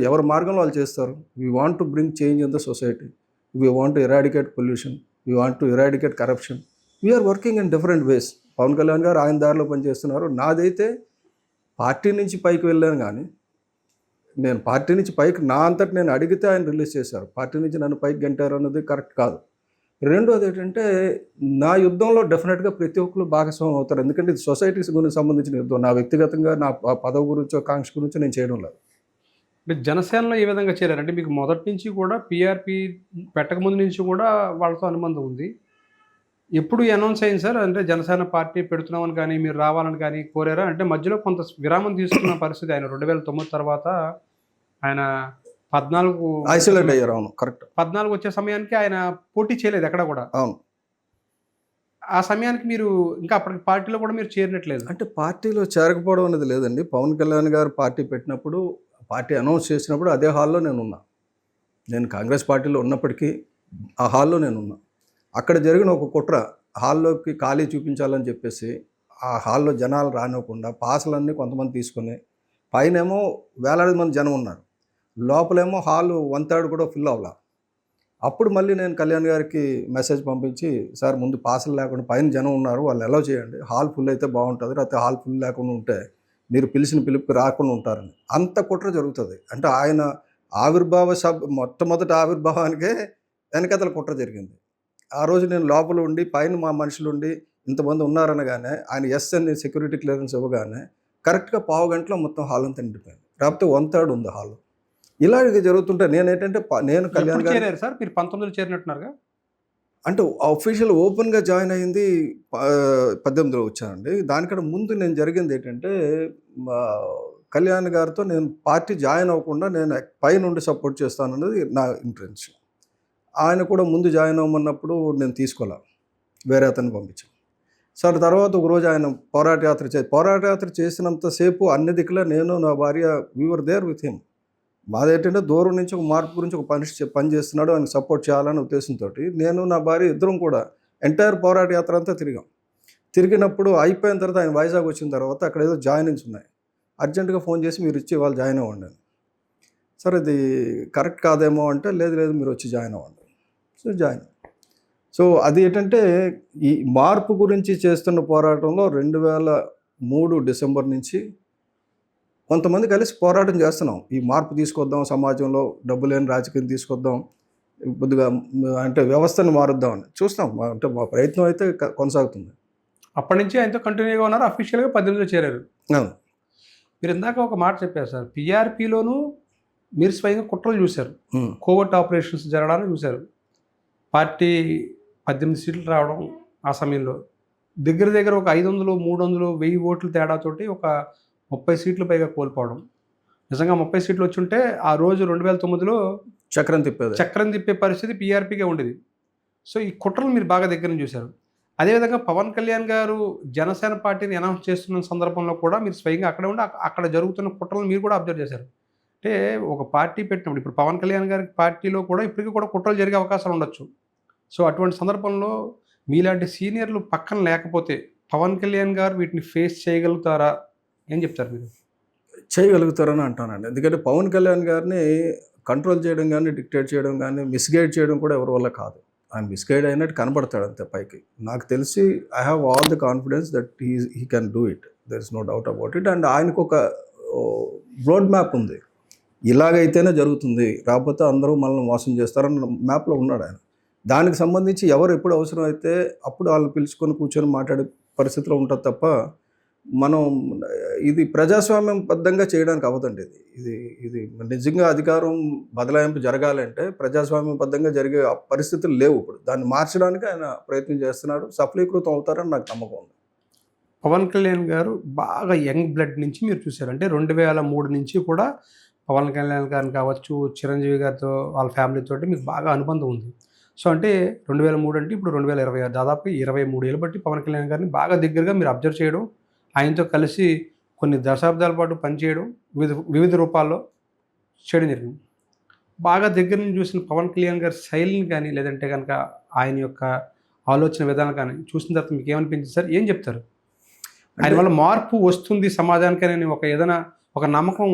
ఎవరి మార్గంలో వాళ్ళు చేస్తారు. We want to bring change in the society. We want to eradicate pollution. We want to eradicate corruption. We're working in different ways. Pawan Kalyan garu ఆయన దారిలో పనిచేస్తున్నారు. నాదైతే పార్టీ నుంచి పైకి వెళ్ళాను కానీ నేను పార్టీ నుంచి పైకి నా అంతటి నేను అడిగితే ఆయన రిలీజ్ చేశారు. పార్టీ నుంచి నన్ను పైకి గంటారు అన్నది కరెక్ట్ కాదు. రెండోది ఏంటంటే నా యుద్ధంలో డెఫినెట్గా ప్రతి ఒక్కరు భాగస్వామ్యం అవుతారు. ఎందుకంటే ఇది సొసైటీస్ గురించి సంబంధించిన యుద్ధం. నా వ్యక్తిగతంగా నా పదవి గురించో కాంక్ష గురించో నేను చేయడం లేదు. మీరు జనసేనలో ఏ విధంగా చేరారు? అంటే మీకు మొదటి నుంచి కూడా పీఆర్పీ పెట్టకముందు నుంచి కూడా వాళ్ళతో అనుబంధం ఉంది. ఎప్పుడు అనౌన్స్ అయింది సార్? అంటే జనసేన పార్టీ పెడుతున్నామని కానీ మీరు రావాలని కానీ కోరారా? అంటే మధ్యలో కొంత విరామం తీసుకున్న పరిస్థితి ఆయన 2009 తర్వాత ఆయన 14 ఐసోలేట్ అయ్యారు. అవును, కరెక్ట్. 14 వచ్చే సమయానికి ఆయన పోటీ చేయలేదు ఎక్కడ కూడా. అవును. ఆ సమయానికి మీరు ఇంకా అప్పటికి పార్టీలో కూడా మీరు చేరినట్లేదు. అంటే పార్టీలో చేరకపోవడం అనేది లేదండి. పవన్ కళ్యాణ్ గారు పార్టీ పెట్టినప్పుడు, పార్టీ అనౌన్స్ చేసినప్పుడు అదే హాల్లో నేను ఉన్నా. నేను కాంగ్రెస్ పార్టీలో ఉన్నప్పటికీ ఆ హాల్లో నేను ఉన్నా. అక్కడ జరిగిన ఒక కుట్ర, హాల్లోకి ఖాళీ చూపించాలని చెప్పేసి ఆ హాల్లో జనాలు రానివ్వకుండా పాసులన్నీ కొంతమంది తీసుకొని, పైనేమో వేలాది మంది జనం ఉన్నారు, లోపలేమో హాలు 1/3 కూడా ఫుల్ అవ్వాల. అప్పుడు మళ్ళీ నేను కళ్యాణ్ గారికి మెసేజ్ పంపించి, సార్ ముందు పాసులు లేకుండా పైన జనం ఉన్నారు, వాళ్ళు అలౌ చేయండి, హాల్ ఫుల్ అయితే బాగుంటుంది, లేకపోతే హాల్ ఫుల్ లేకుండా ఉంటే మీరు పిలిచిన పిలుపుకి రాకుండా ఉంటారని. అంత కుట్ర జరుగుతుంది. అంటే ఆయన ఆవిర్భావ మొట్టమొదటి ఆవిర్భావానికే వెనకతల కుట్ర జరిగింది. ఆ రోజు నేను లోపల ఉండి పైన మా మనుషులు ఉండి ఇంతమంది ఉన్నారనగానే ఆయన ఎస్ అని సెక్యూరిటీ క్లియరెన్స్ ఇవ్వగానే కరెక్ట్గా పావు గంటలో మొత్తం హాల్ అంతా నిండిపోయింది. లేకపోతే 1/3 ఉంది హాల్. ఇలా ఇది జరుగుతుంటే నేనేంటంటే నేను కళ్యాణ్ గారు చేరారు సార్? మీరు 19లో చేరినట్టున్నారుగా? అంటే అఫీషియల్ ఓపెన్గా జాయిన్ అయింది 18లో వచ్చానండి. దానికంటే ముందు నేను జరిగింది ఏంటంటే కళ్యాణ్ గారితో నేను పార్టీ జాయిన్ అవ్వకుండా నేను పైనుండి సపోర్ట్ చేస్తానన్నది నా ఇంటెన్షన్. ఆయన కూడా ముందు జాయిన్ అవ్వమన్నప్పుడు నేను తీసుకోలే, వేరే అతన్ని పంపించాను. సరే తర్వాత ఒకరోజు ఆయన పోరాట యాత్ర చేసినంతసేపు అన్ని దిక్కులా నేను నా భార్య వీవర్ దేర్ విత్ హిమ్. మాదేంటంటే దూరం నుంచి ఒక మార్పు గురించి ఒక పని చేస్తున్నాడు, ఆయనకు సపోర్ట్ చేయాలనే ఉద్దేశంతో నేను నా భార్య ఇద్దరం కూడా ఎంటైర్ పోరాట యాత్ర అంతా తిరిగినప్పుడు అయిపోయిన తర్వాత ఆయన వైజాగ్ వచ్చిన తర్వాత అక్కడ ఏదో జాయినింగ్స్ ఉన్నాయి, అర్జెంటుగా ఫోన్ చేసి మీరు ఇచ్చి వాళ్ళు జాయిన్ అవ్వండి. సరే ఇది కరెక్ట్ కాదేమో అంటే లేదు మీరు వచ్చి జాయిన్ అవ్వండి. సో అది ఏంటంటే ఈ మార్పు గురించి చేస్తున్న పోరాటంలో 2003 డిసెంబర్ నుంచి కొంతమంది కలిసి పోరాటం చేస్తున్నాం. ఈ మార్పు తీసుకొద్దాం, సమాజంలో డబ్బు లేని రాజకీయం తీసుకొద్దాం, కొద్దిగా అంటే వ్యవస్థను మారుద్దామని చూస్తాం. అంటే మా ప్రయత్నం అయితే కొనసాగుతుంది. అప్పటి నుంచి ఆయనతో కంటిన్యూగా ఉన్నారు. అఫీషియల్గా 18లో చేరారు. అవును. మీరు ఇందాక ఒక మాట చెప్పారు సార్, పీఆర్పీలోనూ మీరు స్వయంగా కుట్రలు చూశారు, కోవర్ట్ ఆపరేషన్స్ జరగడాన్ని చూశారు. పార్టీ 18 సీట్లు రావడం ఆ సమయంలో దగ్గర ఒక 500, 300, 1000 ఓట్ల తేడాతోటి ఒక 30 సీట్లు పైగా కోల్పోవడం. నిజంగా 30 సీట్లు వచ్చి ఉంటే ఆ రోజు 2009లో చక్రం తిప్పే పరిస్థితి పీఆర్పీగా ఉండేది. సో ఈ కుట్రలు మీరు బాగా దగ్గర నుంచి చూశారు. అదేవిధంగా పవన్ కళ్యాణ్ గారు జనసేన పార్టీని అనౌన్స్ చేస్తున్న సందర్భంలో కూడా మీరు స్వయంగా అక్కడ ఉండి అక్కడ జరుగుతున్న కుట్రలను మీరు కూడా అబ్జర్వ్ చేశారు. అంటే ఒక పార్టీ పెట్టినప్పుడు ఇప్పుడు పవన్ కళ్యాణ్ గారి పార్టీలో కూడా ఇప్పటికీ కూడా కుట్రలు జరిగే అవకాశాలు ఉండొచ్చు. సో అటువంటి సందర్భంలో మీలాంటి సీనియర్లు పక్కన లేకపోతే పవన్ కళ్యాణ్ గారు వీటిని ఫేస్ చేయగలుగుతారా? ఏం చెప్తారు మీరు? చేయగలుగుతారని అంటానండి. ఎందుకంటే పవన్ కళ్యాణ్ గారిని కంట్రోల్ చేయడం కానీ, డిక్టేట్ చేయడం కానీ, మిస్గైడ్ చేయడం కూడా ఎవరి వల్ల కాదు. ఆయన మిస్గైడ్ అయినట్టు కనబడతాడు అంతే పైకి. నాకు తెలిసి I have all the confidence that he can do it. There is no doubt about it. And ఆయనకు ఒక రోడ్ మ్యాప్ ఉంది, ఇలాగైతేనే జరుగుతుంది, రాకపోతే అందరూ మనల్ని మోసం చేస్తారన్న మ్యాప్లో ఉన్నాడు ఆయన. దానికి సంబంధించి ఎవరు ఎప్పుడు అవసరం అయితే అప్పుడు వాళ్ళు పిలుచుకొని కూర్చొని మాట్లాడే పరిస్థితిలో ఉంటుంది తప్ప మనం ఇది ప్రజాస్వామ్యబద్ధంగా చేయడానికి అవ్వదండి. ఇది నిజంగా అధికారం బదలాయింపు జరగాలంటే ప్రజాస్వామ్యబద్ధంగా జరిగే పరిస్థితులు లేవు. ఇప్పుడు దాన్ని మార్చడానికి ఆయన ప్రయత్నం చేస్తున్నాడు, సఫలీకృతం అవుతారని నాకు నమ్మకం ఉంది. పవన్ కళ్యాణ్ గారు బాగా యంగ్ బ్లడ్ నుంచి మీరు చూశారు. అంటే 2003 నుంచి కూడా పవన్ కళ్యాణ్ గారిని కావచ్చు, చిరంజీవి గారితో వాళ్ళ ఫ్యామిలీతో మీకు బాగా అనుబంధం ఉంది. సో అంటే 2003 అంటే ఇప్పుడు 2026, దాదాపు 23 ఏళ్ళు బట్టి పవన్ కళ్యాణ్ గారిని బాగా దగ్గరగా మీరు అబ్జర్వ్ చేయడం, ఆయనతో కలిసి కొన్ని దశాబ్దాల పాటు పనిచేయడం, వివిధ రూపాల్లో చేయడం జరిగింది. బాగా దగ్గర నుంచి చూసిన పవన్ కళ్యాణ్ గారి శైలిని కానీ, లేదంటే కనుక ఆయన యొక్క ఆలోచన విధానం కానీ చూసిన తర్వాత మీకు ఏమనిపించింది సార్? ఏం చెప్తారు? ఆయన వల్ల మార్పు వస్తుంది సమాజానికి అని ఏదైనా ఒక నమ్మకం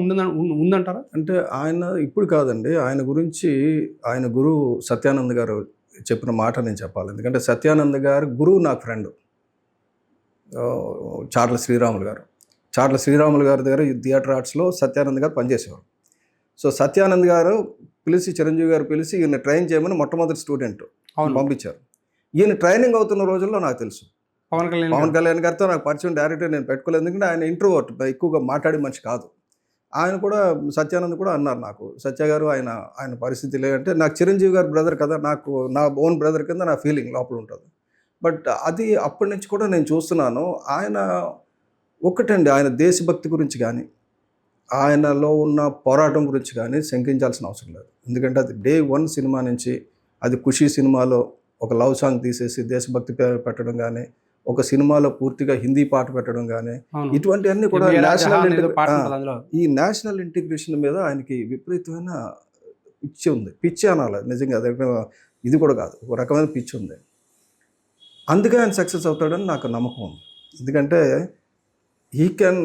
ఉందంటారా? అంటే ఆయన ఇప్పుడు కాదండి, ఆయన గురించి ఆయన గురువు సత్యానంద్ గారు చెప్పిన మాట నేను చెప్పాలి. ఎందుకంటే సత్యానంద్ గారు గురువు నాకు ఫ్రెండ్. చార్ల శ్రీరాములు గారు. చార్ల శ్రీరాములు గారి దగ్గర ఈ థియేటర్ ఆర్ట్స్లో సత్యానంద్ గారు పనిచేసేవారు. సో సత్యానంద్ గారు పిలిచి, చిరంజీవి గారు పిలిచి ఈయన ట్రైన్ చేయమని మొట్టమొదటి స్టూడెంట్ అవును. పంపించారు. ఈయన ట్రైనింగ్ అవుతున్న రోజుల్లో నాకు తెలుసు. పవన్ పవన్ కళ్యాణ్ గారితో నాకు పరిచయం డైరెక్ట్గా నేను పెట్టుకోలేదు, ఎందుకంటే ఆయన ఇంట్రోవర్ట్, ఎక్కువగా మాట్లాడే మనిషి కాదు. ఆయన కూడా, సత్యానంద్ కూడా అన్నారు నాకు, సత్య గారు ఆయన పరిస్థితి లేదంటే, నాకు చిరంజీవి గారు బ్రదర్ కదా, నాకు నా ఓన్ బ్రదర్ కింద నా ఫీలింగ్ లోపల ఉంటుంది. బట్ అది అప్పటి నుంచి కూడా నేను చూస్తున్నాను. ఆయన ఒకటండి, ఆయన దేశభక్తి గురించి కానీ, ఆయనలో ఉన్న పోరాటం గురించి కానీ శంకించాల్సిన అవసరం లేదు. ఎందుకంటే అది డే 1 సినిమా నుంచి, అది ఖుషీ సినిమాలో ఒక లవ్ సాంగ్ తీసేసి దేశభక్తి పేరు పెట్టడం కానీ, ఒక సినిమాలో పూర్తిగా హిందీ పాట పెట్టడం కానీ, ఇటువంటివన్నీ కూడా ఈ నేషనల్ ఇంటిగ్రేషన్ మీద ఆయనకి విపరీతమైన పిచ్చి అనాలి నిజంగా. అదే ఇది కూడా కాదు, ఒక రకమైన పిచ్చి ఉంది. అందుకే ఆయన సక్సెస్ అవుతాడని నాకు నమ్మకం ఉంది. ఎందుకంటే he can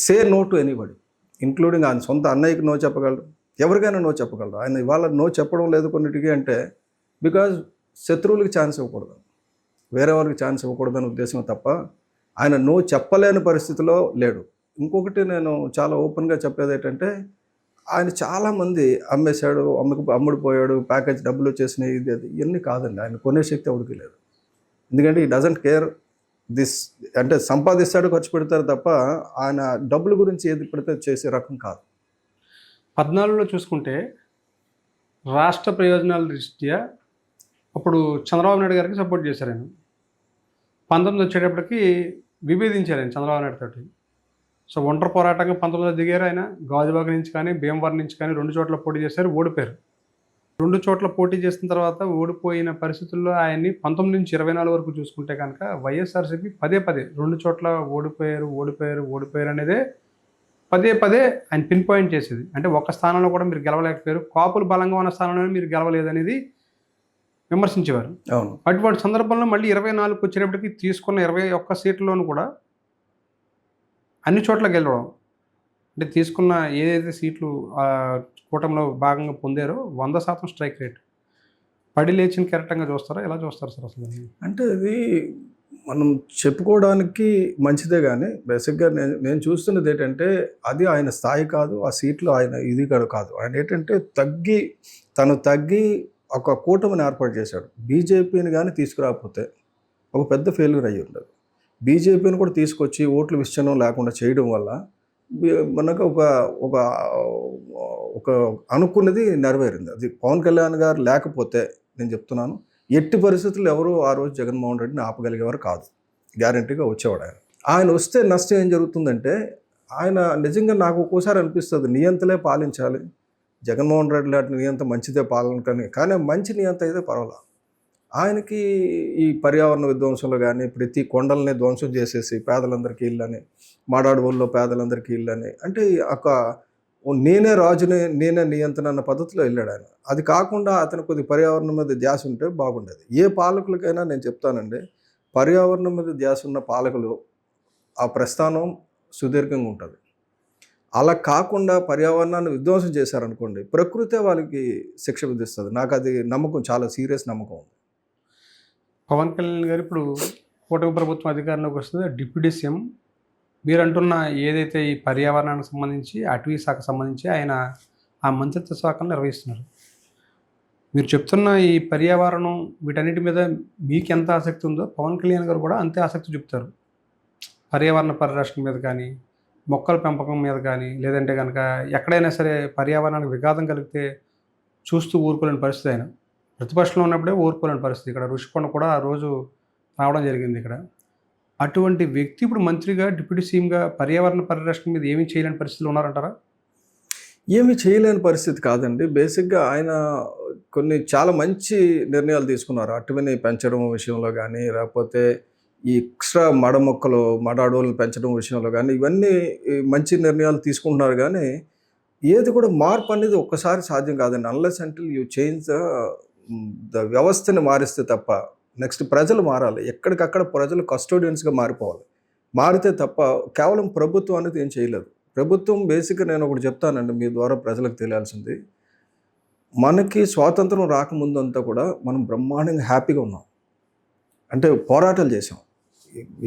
say no to anybody, including ఆయన సొంత అన్నయ్యకి నో చెప్పగలడు, ఎవరికైనా నో చెప్పగలడు. ఆయన ఇవాళ నో చెప్పడం లేదు కొన్నిటికి అంటే, బికాజ్ శత్రువులకి ఛాన్స్ ఇవ్వకూడదు, వేరే వారికి ఛాన్స్ ఇవ్వకూడదని ఉద్దేశం తప్ప ఆయన నో చెప్పలేని పరిస్థితిలో లేడు. ఇంకొకటి నేను చాలా ఓపెన్గా చెప్పేది ఏంటంటే, ఆయన చాలామంది అమ్మేశాడు, అమ్ముడుపోయాడు, ప్యాకేజ్ డబ్బులు వచ్చేసినాయి, ఇది అది ఇవన్నీ కాదండి. ఆయన కొనే శక్తి ఎవరికి లేదు. ఎందుకంటే ఈ డజంట్ కేర్ దిస్, అంటే సంపాదిస్తాడు, ఖర్చు పెడతారు తప్ప ఆయన డబ్బుల గురించి ఏది పెడితే చేసే రకం కాదు. 14లో చూసుకుంటే రాష్ట్ర ప్రయోజనాల దృష్ట్యా అప్పుడు చంద్రబాబు నాయుడు గారికి సపోర్ట్ చేశారు ఆయన. 19 వచ్చేటప్పటికి విభేదించారు ఆయన చంద్రబాబు నాయుడు తోటి. సో ఒంటరి పోరాటంగా 19లో దిగారు ఆయన. గాజువాక నుంచి కానీ, భీమవరం నుంచి కానీ 2 చోట్ల పోటీ చేశారు, ఓడిపోయారు. 2 చోట్ల పోటీ చేసిన తర్వాత ఓడిపోయిన పరిస్థితుల్లో ఆయన్ని 19 నుంచి 24 వరకు చూసుకుంటే కనుక వైఎస్ఆర్సీపీ పదే 2 చోట్ల ఓడిపోయారు అనేదే పదే ఆయన పిన్ పాయింట్ చేసేది. అంటే ఒక్క స్థానంలో కూడా మీరు గెలవలేకపోయారు, కాపులు బలంగా ఉన్న స్థానంలో మీరు గెలవలేదనేది విమర్శించేవారు. అవును. అటువంటి సందర్భంలో మళ్ళీ 24కి వచ్చేటప్పటికి తీసుకున్న 21 సీట్లలోనూ కూడా అన్ని చోట్ల గెలవడం, అంటే తీసుకున్న ఏదైతే సీట్లు కూటమిలో భాగంగా పొందారో 100% స్ట్రైక్ రేట్. పడి లేచిన కెరటంగా చూస్తారా, ఎలా చూస్తారు సార్ అసలు? అంటే ఇది మనం చెప్పుకోవడానికి మంచిదే, కానీ బేసిక్గా నేను చూస్తున్నది ఏంటంటే, అది ఆయన స్థాయి కాదు, ఆ సీట్లు ఆయన ఇది కాదు. ఆయన ఏంటంటే తగ్గి ఒక కూటమిని ఏర్పాటు చేశాడు. బీజేపీని కానీ తీసుకురాకపోతే ఒక పెద్ద ఫెయిల్యూర్ అయ్యి ఉండదు. బీజేపీని కూడా తీసుకొచ్చి ఓట్లు విశ్చనం లేకుండా చేయడం వల్ల మనకు ఒక అనుకున్నది నెరవేరింది. అది పవన్ కళ్యాణ్ గారు లేకపోతే, నేను చెప్తున్నాను, ఎట్టి పరిస్థితుల్లో ఎవరు ఆ రోజు జగన్మోహన్ రెడ్డిని ఆపగలిగేవారు కాదు. గ్యారంటీగా వచ్చేవాడు ఆయన. ఆయన వస్తే నష్టం ఏం జరుగుతుందంటే, ఆయన నిజంగా నాకు ఒక్కోసారి అనిపిస్తుంది, నియంతలే పాలించాలి, జగన్మోహన్ రెడ్డి లాంటి నియంత మంచిదే పాలన కానీ మంచి నియంత అయితే పర్వాలేదు. ఆయనకి ఈ పర్యావరణ విధ్వంసంలో కానీ, ప్రతి కొండల్ని ధ్వంసం చేసేసి పేదలందరికీ ఇళ్ళని, మాడాడవుల్లో పేదలందరికీ ఇళ్ళని, అంటే ఒక నేనే రాజుని నేనే నియంత్రణ అన్న పద్ధతిలో వెళ్ళాడు ఆయన. అది కాకుండా అతను కొద్ది పర్యావరణం మీద ధ్యాస ఉంటే బాగుండేది. ఏ పాలకులకైనా నేను చెప్తానండి, పర్యావరణం మీద ధ్యాస ఉన్న పాలకులు ఆ ప్రస్థానం సుదీర్ఘంగా ఉంటుంది. అలా కాకుండా పర్యావరణాన్ని విధ్వంసం చేశారనుకోండి, ప్రకృతే వాళ్ళకి శిక్ష విధిస్తుంది. నాకు అది నమ్మకం, చాలా సీరియస్ నమ్మకం ఉంది. పవన్ కళ్యాణ్ గారు ఇప్పుడు కూటమి ప్రభుత్వం అధికారంలోకి వస్తుంది, డిప్యూటీ సీఎం. మీరు అంటున్న ఏదైతే ఈ పర్యావరణానికి సంబంధించి, అటవీ శాఖకు సంబంధించి ఆయన ఆ మంత్రిత్వ శాఖను నిర్వహిస్తున్నారు. మీరు చెప్తున్న ఈ పర్యావరణం వీటన్నిటి మీద మీకు ఎంత ఆసక్తి ఉందో పవన్ కళ్యాణ్ గారు కూడా అంతే ఆసక్తి చూపుతారు. పర్యావరణ పరిరక్షణ మీద కానీ, మొక్కల పెంపకం మీద కానీ, లేదంటే కనుక ఎక్కడైనా సరే పర్యావరణానికి విఘాతం కలిగితే చూస్తూ ఊరుకోలేని పరిస్థితి. ఆయన ప్రతిపక్షంలో ఉన్నప్పుడే ఊరుకోలేని పరిస్థితి. ఇక్కడ ఋషికొండ కూడా ఆ రోజు రావడం జరిగింది ఇక్కడ. అటువంటి వ్యక్తి ఇప్పుడు మంత్రిగా, డిప్యూటీ సీఎంగా పర్యావరణ పరిరక్షణ మీద ఏమీ చేయలేని పరిస్థితులు ఉన్నారంటారా? ఏమీ చేయలేని పరిస్థితి కాదండి. బేసిక్గా ఆయన కొన్ని చాలా మంచి నిర్ణయాలు తీసుకున్నారు. అటవీని పెంచడం విషయంలో కానీ, లేకపోతే ఈ ఎక్స్ట్రా మడ అడవులను పెంచడం విషయంలో కానీ, ఇవన్నీ మంచి నిర్ణయాలు తీసుకుంటున్నారు. కానీ ఏది కూడా మార్పు అనేది ఒక్కసారి సాధ్యం కాదండి. Unless until you change the వ్యవస్థని మారిస్తే తప్ప. నెక్స్ట్ ప్రజలు మారాలి, ఎక్కడికక్కడ ప్రజలు కస్టోడియన్స్గా మారితే తప్ప కేవలం ప్రభుత్వం అనేది ఏం చేయలేదు. ప్రభుత్వం బేసిక్గా నేను ఒకటి చెప్తానండి, మీ ద్వారా ప్రజలకు తెలియాల్సింది, మనకి స్వాతంత్రం రాకముందంతా కూడా మనం బ్రహ్మాండంగా హ్యాపీగా ఉన్నాం. అంటే పోరాటాలు చేసాం.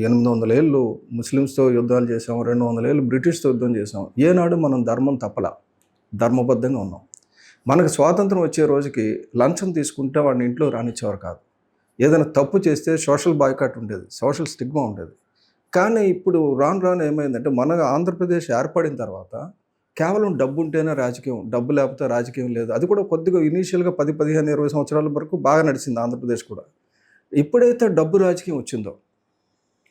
800 ఏళ్ళు ముస్లిమ్స్తో యుద్ధాలు చేసాం, 200 ఏళ్ళు బ్రిటిష్తో యుద్ధం చేసాం. ఏనాడు మనం ధర్మం తప్పలా, ధర్మబద్ధంగా ఉన్నాం. మనకు స్వాతంత్రం వచ్చే రోజుకి లంచం తీసుకుంటే వాడిని ఇంట్లో రానిచ్చేవారు కాదు. ఏదైనా తప్పు చేస్తే సోషల్ బాయ్కాట్ ఉండేది, సోషల్ స్టిగ్మా ఉండేది. కానీ ఇప్పుడు రాను రాను ఏమైందంటే మన ఆంధ్రప్రదేశ్ ఏర్పడిన తర్వాత కేవలం డబ్బు ఉంటేనే రాజకీయం, డబ్బు లేకపోతే రాజకీయం లేదు. అది కూడా కొద్దిగా ఇనీషియల్గా 10, 15, 20 సంవత్సరాల వరకు బాగా నడిచింది ఆంధ్రప్రదేశ్ కూడా. ఎప్పుడైతే డబ్బు రాజకీయం వచ్చిందో,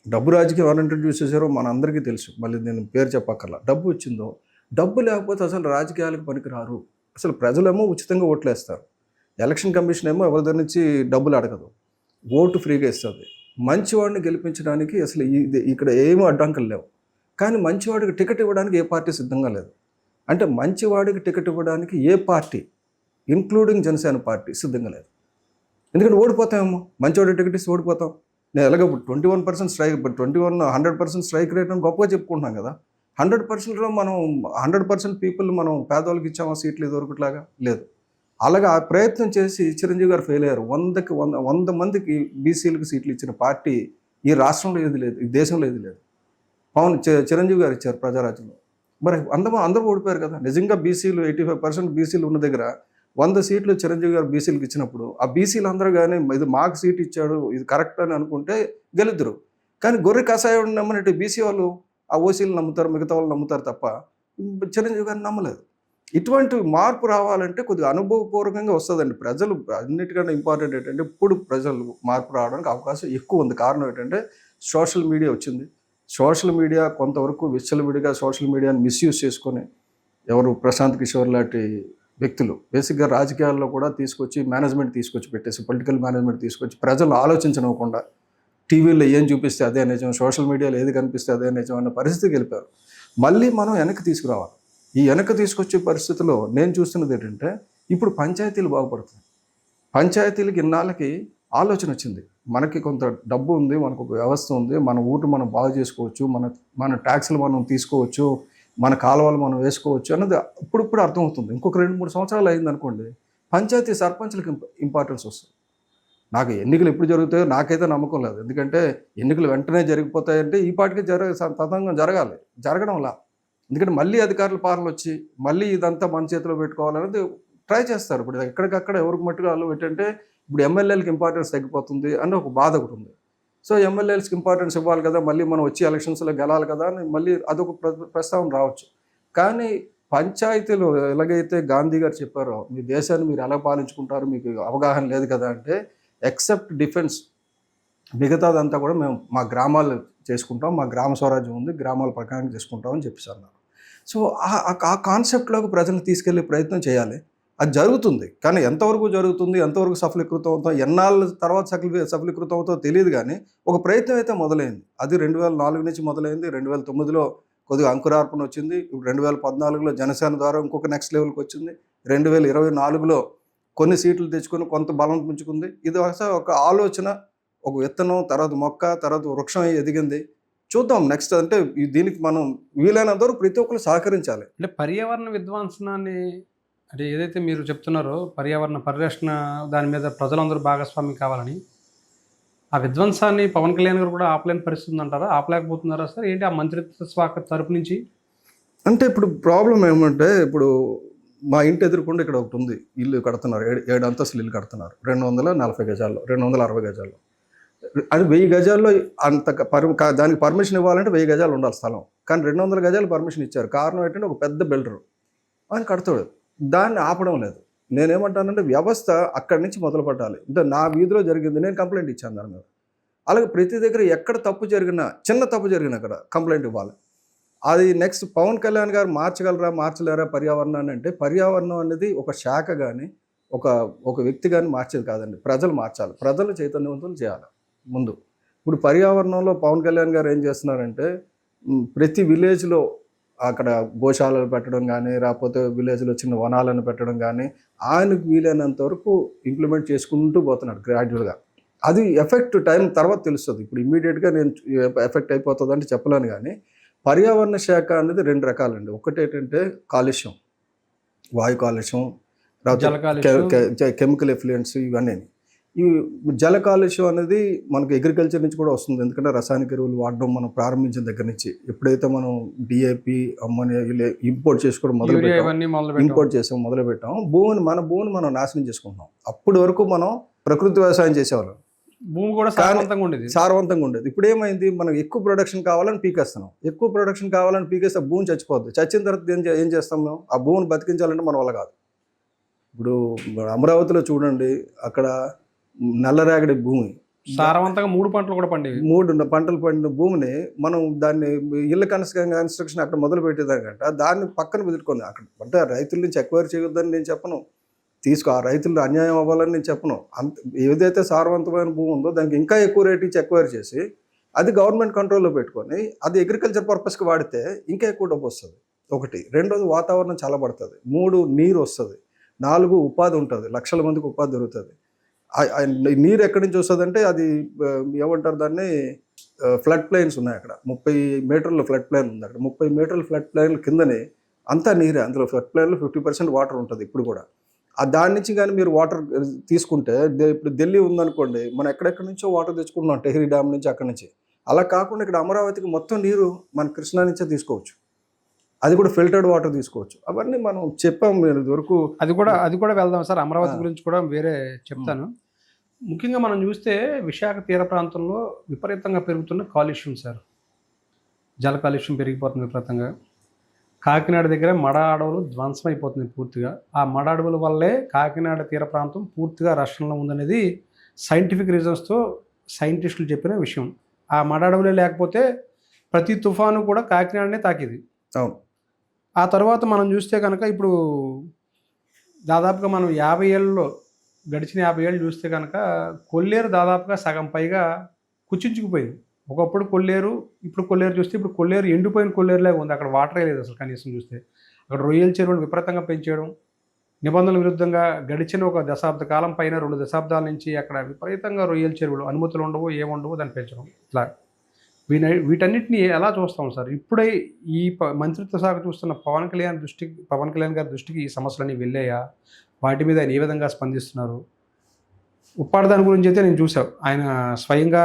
డబ్బు రాజకీయం ఎవరు ఇంట్రడ్యూస్ చేశారో మన అందరికీ తెలుసు, మళ్ళీ నేను పేరు చెప్పక్కర్లా. డబ్బు వచ్చిందో, డబ్బు లేకపోతే అసలు రాజకీయాలకు పనికిరారు. అసలు ప్రజలేమో ఉచితంగా ఓట్లేస్తారు, ఎలక్షన్ కమిషన్ ఏమో ఎవరి దగ్గర నుంచి డబ్బులు అడగదు, ఓటు ఫ్రీగా ఇస్తుంది. మంచివాడిని గెలిపించడానికి అసలు ఇక్కడ ఏమీ అడ్డంకులు లేవు. కానీ మంచివాడికి టికెట్ ఇవ్వడానికి ఏ పార్టీ సిద్ధంగా లేదు. అంటే మంచివాడికి టికెట్ ఇవ్వడానికి ఏ పార్టీ, ఇంక్లూడింగ్ జనసేన పార్టీ, సిద్ధంగా లేదు. ఎందుకంటే ఓడిపోతామేమో, మంచివాడికి టికెట్ ఇస్తే ఓడిపోతాం. నేను ఎలాగో 21% స్ట్రైక్, 100% స్ట్రైక్ రేట్ అని గొప్పగా చెప్పుకుంటున్నాం కదా. 100%లో మనం 100% పీపుల్ మనం పేదవాళ్ళకి ఇచ్చామా సీట్లు ఇదివరకులాగా? లేదు. అలాగా ఆ ప్రయత్నం చేసి చిరంజీవి గారు ఫెయిల్ అయ్యారు. 100 మందికి బీసీలకు సీట్లు ఇచ్చిన పార్టీ ఈ రాష్ట్రంలో ఏది లేదు, ఈ దేశంలో ఏది లేదు. చిరంజీవి గారు ఇచ్చారు ప్రజారాజ్యంలో. మరి అందరూ ఓడిపోయారు కదా. నిజంగా బీసీలు 85% బీసీలు ఉన్న దగ్గర 100 సీట్లు చిరంజీవి గారు బీసీలకు ఇచ్చినప్పుడు ఆ బీసీలు అందరూ కానీ ఇది మాకు సీట్ ఇచ్చాడు, ఇది కరెక్ట్ అని అనుకుంటే గెలుద్దురు. కానీ గొర్రె కషాయం నమ్మనట్టు బీసీ వాళ్ళు ఆ ఓసీలు నమ్ముతారు, మిగతా వాళ్ళు నమ్ముతారు తప్ప చిరంజీవి గారిని నమ్మలేదు. ఇటువంటి మార్పు రావాలంటే కొద్దిగా అనుభవపూర్వకంగా వస్తుందండి. ప్రజలు అన్నిటికన్నా ఇంపార్టెంట్ ఏంటంటే ఇప్పుడు ప్రజలు మార్పు రావడానికి అవకాశం ఎక్కువ ఉంది. కారణం ఏంటంటే సోషల్ మీడియా వచ్చింది. సోషల్ మీడియా కొంతవరకు విచ్చలవిడిగా సోషల్ మీడియాని మిస్యూజ్ చేసుకొని ఎవరు ప్రశాంత్ కిషోర్ లాంటి వ్యక్తులు బేసిక్గా రాజకీయాల్లో కూడా తీసుకొచ్చి మేనేజ్మెంట్ తీసుకొచ్చి పెట్టేసి, పొలిటికల్ మేనేజ్మెంట్ తీసుకొచ్చి ప్రజలు ఆలోచించనివ్వకుండా టీవీలో ఏం చూపిస్తే అదే నిజం, సోషల్ మీడియాలో ఏది కనిపిస్తే అదే నిజం అన్న పరిస్థితికి వెళ్ళిపోయారు. మళ్ళీ మనం వెనక్కి తీసుకురావాలి. ఈ వెనక్కి తీసుకొచ్చే పరిస్థితిలో నేను చూస్తున్నది ఏంటంటే ఇప్పుడు పంచాయతీలు బాగుపడుతుంది. పంచాయతీలకి ఇన్నాళ్ళకి ఆలోచన వచ్చింది, మనకి కొంత డబ్బు ఉంది, మనకు ఒక వ్యవస్థ ఉంది, మన ఊరు మనం బాగు చేసుకోవచ్చు, మన ట్యాక్స్లు మనం తీసుకోవచ్చు, మన కాలువలు మనం వేసుకోవచ్చు అన్నది ఇప్పుడు అర్థమవుతుంది. ఇంకొక 2-3 సంవత్సరాలు అయింది అనుకోండి, పంచాయతీ సర్పంచ్లకు ఇంపార్టెన్స్ వస్తుంది. నాకు ఎన్నికలు ఎప్పుడు జరుగుతాయో నాకైతే నమ్మకం లేదు. ఎందుకంటే ఎన్నికలు వెంటనే జరిగిపోతాయంటే ఈ పాటికి తతంగం జరగాలి, జరగడంలా. ఎందుకంటే మళ్ళీ అధికారుల పాలన వచ్చి మళ్ళీ ఇదంతా మన చేతిలో పెట్టుకోవాలనేది ట్రై చేస్తారు. ఇప్పుడు ఎక్కడికక్కడ ఎవరికి మట్టుగా వాళ్ళు ఏంటంటే ఇప్పుడు ఎమ్మెల్యేలకు ఇంపార్టెన్స్ తగ్గిపోతుంది అని ఒక బాధ ఒకటి ఉంది. సో ఎమ్మెల్యేస్కి ఇంపార్టెన్స్ ఇవ్వాలి కదా, మళ్ళీ మనం వచ్చి ఎలక్షన్స్లో గెలాలి కదా అని మళ్ళీ అదొక ప్రస్తావన రావచ్చు. కానీ పంచాయతీలు ఎలాగైతే గాంధీ గారు చెప్పారో, మీ దేశాన్ని మీరు ఎలా పాలించుకుంటారు మీకు అవగాహన లేదు కదా అంటే, ఎక్సెప్ట్ డిఫెన్స్ మిగతాదంతా కూడా మేము మా గ్రామాలు చేసుకుంటాం, మా గ్రామ స్వరాజ్యం ఉంది, గ్రామాల ప్రకారం చేసుకుంటాం అని చెప్పేసి అన్నారు. సో ఆ కాన్సెప్ట్లోకి ప్రజలు తీసుకెళ్లే ప్రయత్నం చేయాలి. అది జరుగుతుంది, కానీ ఎంతవరకు జరుగుతుంది, ఎంతవరకు సఫలీకృతం అవుతాం, ఎన్నాళ్ళ తర్వాత సఫలీకృతం అవుతామో తెలియదు. కానీ ఒక ప్రయత్నం అయితే మొదలైంది. అది 2004 నుంచి మొదలైంది. 2009లో కొద్దిగా అంకురార్పణ వచ్చింది. ఇప్పుడు 2014లో జనసేన ద్వారా ఇంకొక నెక్స్ట్ లెవెల్కి వచ్చింది. 2024లో కొన్ని సీట్లు తెచ్చుకొని కొంత బలం పుంజుకుంది. ఇది ఒక ఆలోచన, ఒక విత్తనం, తర్వాత మొక్క, తర్వాత వృక్షం ఎదిగింది. చూద్దాం నెక్స్ట్. అంటే దీనికి మనం వీలైనంత వరకు ప్రతి ఒక్కరు సహకరించాలి. అంటే పర్యావరణ విధ్వంసనాన్ని, అంటే ఏదైతే మీరు చెప్తున్నారో పర్యావరణ పరిరక్షణ దాని మీద ప్రజలందరూ భాగస్వామ్యం కావాలని, ఆ విధ్వంసాన్ని పవన్ కళ్యాణ్ గారు కూడా ఆపలేని పరిస్థితి ఉందంటారా? ఆపలేకపోతున్నారా సార్? ఏంటి ఆ మంత్రిత్వ శాఖ తరపు నుంచి? అంటే ఇప్పుడు ప్రాబ్లం ఏమంటే, ఇప్పుడు మా ఇంటి ఎదురుకుండా ఇక్కడ ఒకటి ఉంది, ఇల్లు కడుతున్నారు, 7 అంతస్తులు ఇల్లు కడుతున్నారు, 240 గజాల్లో, 260 గజాల్లో. అది 1000 గజాల్లో అంత దానికి పర్మిషన్ ఇవ్వాలంటే 1000 గజాలు ఉండాలి స్థలం. కానీ 200 గజాలు పర్మిషన్ ఇచ్చారు. కారణం ఏంటంటే ఒక పెద్ద బిల్డరు ఆయన కడతాడు, దాన్ని ఆపడం లేదు. నేనేమంటానంటే వ్యవస్థ అక్కడి నుంచి మొదలు పెట్టాలి. అంటే నా వీధిలో జరిగింది, నేను కంప్లైంట్ ఇచ్చాను దాని మీద. అలాగే ప్రతి దగ్గర ఎక్కడ తప్పు జరిగినా, చిన్న తప్పు జరిగినా అక్కడ కంప్లైంట్ ఇవ్వాలి. అది నెక్స్ట్ పవన్ కళ్యాణ్ గారు మార్చగలరా మార్చలేరా పర్యావరణాన్ని అంటే, పర్యావరణం అనేది ఒక శాఖ కానీ ఒక వ్యక్తి కానీ మార్చేది కాదండి. ప్రజలు మార్చాలి, ప్రజలు చైతన్యవంతులు చేయాలి ముందు. ఇప్పుడు పర్యావరణంలో పవన్ కళ్యాణ్ గారు ఏం చేస్తున్నారంటే, ప్రతి విలేజ్లో అక్కడ గోశాలలు పెట్టడం కానీ, లేకపోతే విలేజ్లో చిన్న వనాలను పెట్టడం కానీ, ఆయనకు వీలైనంత వరకు ఇంప్లిమెంట్ చేసుకుంటూ పోతున్నాడు గ్రాడ్యువల్గా. అది ఎఫెక్ట్ టైం తర్వాత తెలుస్తుంది. ఇప్పుడు ఇమ్మీడియట్గా నేను ఎఫెక్ట్ అయిపోతుంది అంటే చెప్పలేను. కానీ పర్యావరణ శాఖ అనేది 2 రకాలండి. ఒకటి ఏంటంటే కాలుష్యం, వాయు కాలుష్యం, కెమికల్ ఎఫ్లూయెంట్స్, ఇవన్నీ. ఈ జల కాలుష్యం అనేది మనకు అగ్రికల్చర్ నుంచి కూడా వస్తుంది. ఎందుకంటే రసాయనిక ఎరువులు వాడడం మనం ప్రారంభించిన దగ్గర నుంచి ఎప్పుడైతే మనం డిఏపి అమ్మోనియా ఇంపోర్ట్ చేసుకోవడం ఇంపోర్ట్ చేసాం మొదలు పెట్టాం, మన భూమిని మనం నాశనం చేసుకుంటున్నాం. అప్పటి వరకు మనం ప్రకృతి వ్యవసాయం చేసేవాళ్ళం, భూమి కూడా సారవంతంగా ఉండేది. ఇప్పుడు ఏమైంది, మనం ఎక్కువ ప్రొడక్షన్ కావాలని పీకేస్తున్నాం. ఎక్కువ ప్రొడక్షన్ కావాలని పీకేస్తే భూమి చచ్చిపోద్ది. చచ్చిన తర్వాత ఏం చేస్తాం మేము? ఆ భూమిని బతికించాలంటే మన వల్ల కాదు. ఇప్పుడు అమరావతిలో చూడండి, అక్కడ నల్లరేగడి భూమి, సారవంతంగా 3 పంటలు కూడా పండేవి. 3 పంటలు పండిన భూమిని మనం దాన్ని ఇళ్ళ కన్స్ట్రక్షన్ అక్కడ మొదలు పెట్టేదానికంట దాన్ని పక్కన పెట్టుకొని అక్కడ అంటే రైతుల నుంచి ఎక్వైర్ చేయొద్దని నేను చెప్పను, ఆ రైతులు అన్యాయం అవ్వాలని నేను చెప్పను. ఏదైతే సారవంతమైన భూమి ఉందో దానికి ఇంకా ఎక్కువ రేట్ ఇచ్చి ఎక్వైర్ చేసి అది గవర్నమెంట్ కంట్రోల్లో పెట్టుకొని అది అగ్రికల్చర్ పర్పస్కి వాడితే ఇంకా ఎక్కువ డబ్బు వస్తుంది. ఒకటి. రెండోది వాతావరణం చల్లబడుతుంది. 3 నీరు వస్తుంది. 4 ఉపాధి ఉంటుంది, లక్షల మందికి ఉపాధి దొరుకుతుంది. నీరు ఎక్కడి నుంచి వస్తుంది అంటే అది ఏమంటారు దాన్ని, ఫ్లడ్ ప్లైన్స్ ఉన్నాయి అక్కడ. 30 మీటర్ల ఫ్లడ్ ప్లైన్ ఉంది అక్కడ. 30 మీటర్ల ఫ్లడ్ ప్లైన్ కిందనే అంతా నీరే. అందులో ఫ్లడ్ ప్లైన్లో 50% వాటర్ ఉంటుంది ఇప్పుడు కూడా. దాని నుంచి కానీ మీరు వాటర్ తీసుకుంటే ఇప్పుడు ఢిల్లీ ఉందనుకోండి, మనం ఎక్కడెక్కడి నుంచో వాటర్ తెచ్చుకుంటున్నాం, టెహరీ డ్యామ్ నుంచి అక్కడి నుంచి. అలా కాకుండా ఇక్కడ అమరావతికి మొత్తం నీరు మన కృష్ణా నుంచే తీసుకోవచ్చు, అది కూడా ఫిల్టర్డ్ వాటర్ తీసుకోవచ్చు. అవన్నీ మనం చెప్పాము మీరు వరకు. అది కూడా వెళ్దాం సార్, అమరావతి గురించి కూడా వేరే చెప్తాను. ముఖ్యంగా మనం చూస్తే విశాఖ తీర ప్రాంతంలో విపరీతంగా పెరుగుతున్న కాలుష్యం సార్, జల కాలుష్యం పెరిగిపోతుంది విపరీతంగా. కాకినాడ దగ్గర మడ అడవులు ధ్వంసం అయిపోతుంది పూర్తిగా. ఆ మడ అడవుల వల్లే కాకినాడ తీర ప్రాంతం పూర్తిగా రక్షణలో ఉందనేది సైంటిఫిక్ రీజన్స్తో సైంటిస్టులు చెప్పిన విషయం. ఆ మడ అడవులే లేకపోతే ప్రతి తుఫాను కూడా కాకినాడనే తాకిది. అవును. ఆ తర్వాత మనం చూస్తే కనుక ఇప్పుడు దాదాపుగా మనం 50 ఏళ్ళలో గడిచిన 50 ఏళ్ళు చూస్తే కనుక కొల్లేరు దాదాపుగా సగం పైగా కుచించుకుపోయింది. ఒకప్పుడు కొల్లేరు, ఇప్పుడు కొల్లేరు చూస్తే ఇప్పుడు కొల్లేరు ఎండిపోయిన కొల్లేరులాగా ఉంది. అక్కడ వాటరే లేదు అసలు కనీసం చూస్తే. అక్కడ రొయ్యల చెరువులు విపరీతంగా పెంచేయడం, నిబంధనల విరుద్ధంగా గడిచిన 1 దశాబ్ద కాలం పైన 2 దశాబ్దాల నుంచి అక్కడ విపరీతంగా రొయ్యల చెరువులు, అనుమతులు ఉండవు, ఏముండవు, దాన్ని పెంచడం. ఇట్లా వీటన్నిటిని ఎలా చూస్తాం సార్? ఇప్పుడే ఈ మంత్రిత్వ శాఖ చూస్తున్న పవన్ కళ్యాణ్ గారి దృష్టికి ఈ సమస్యలన్నీ వెళ్ళాయా? వాటి మీద ఆయన ఏ విధంగా స్పందిస్తున్నారు? ఉప్పాడ దాని గురించి అయితే నేను చూసాను, ఆయన స్వయంగా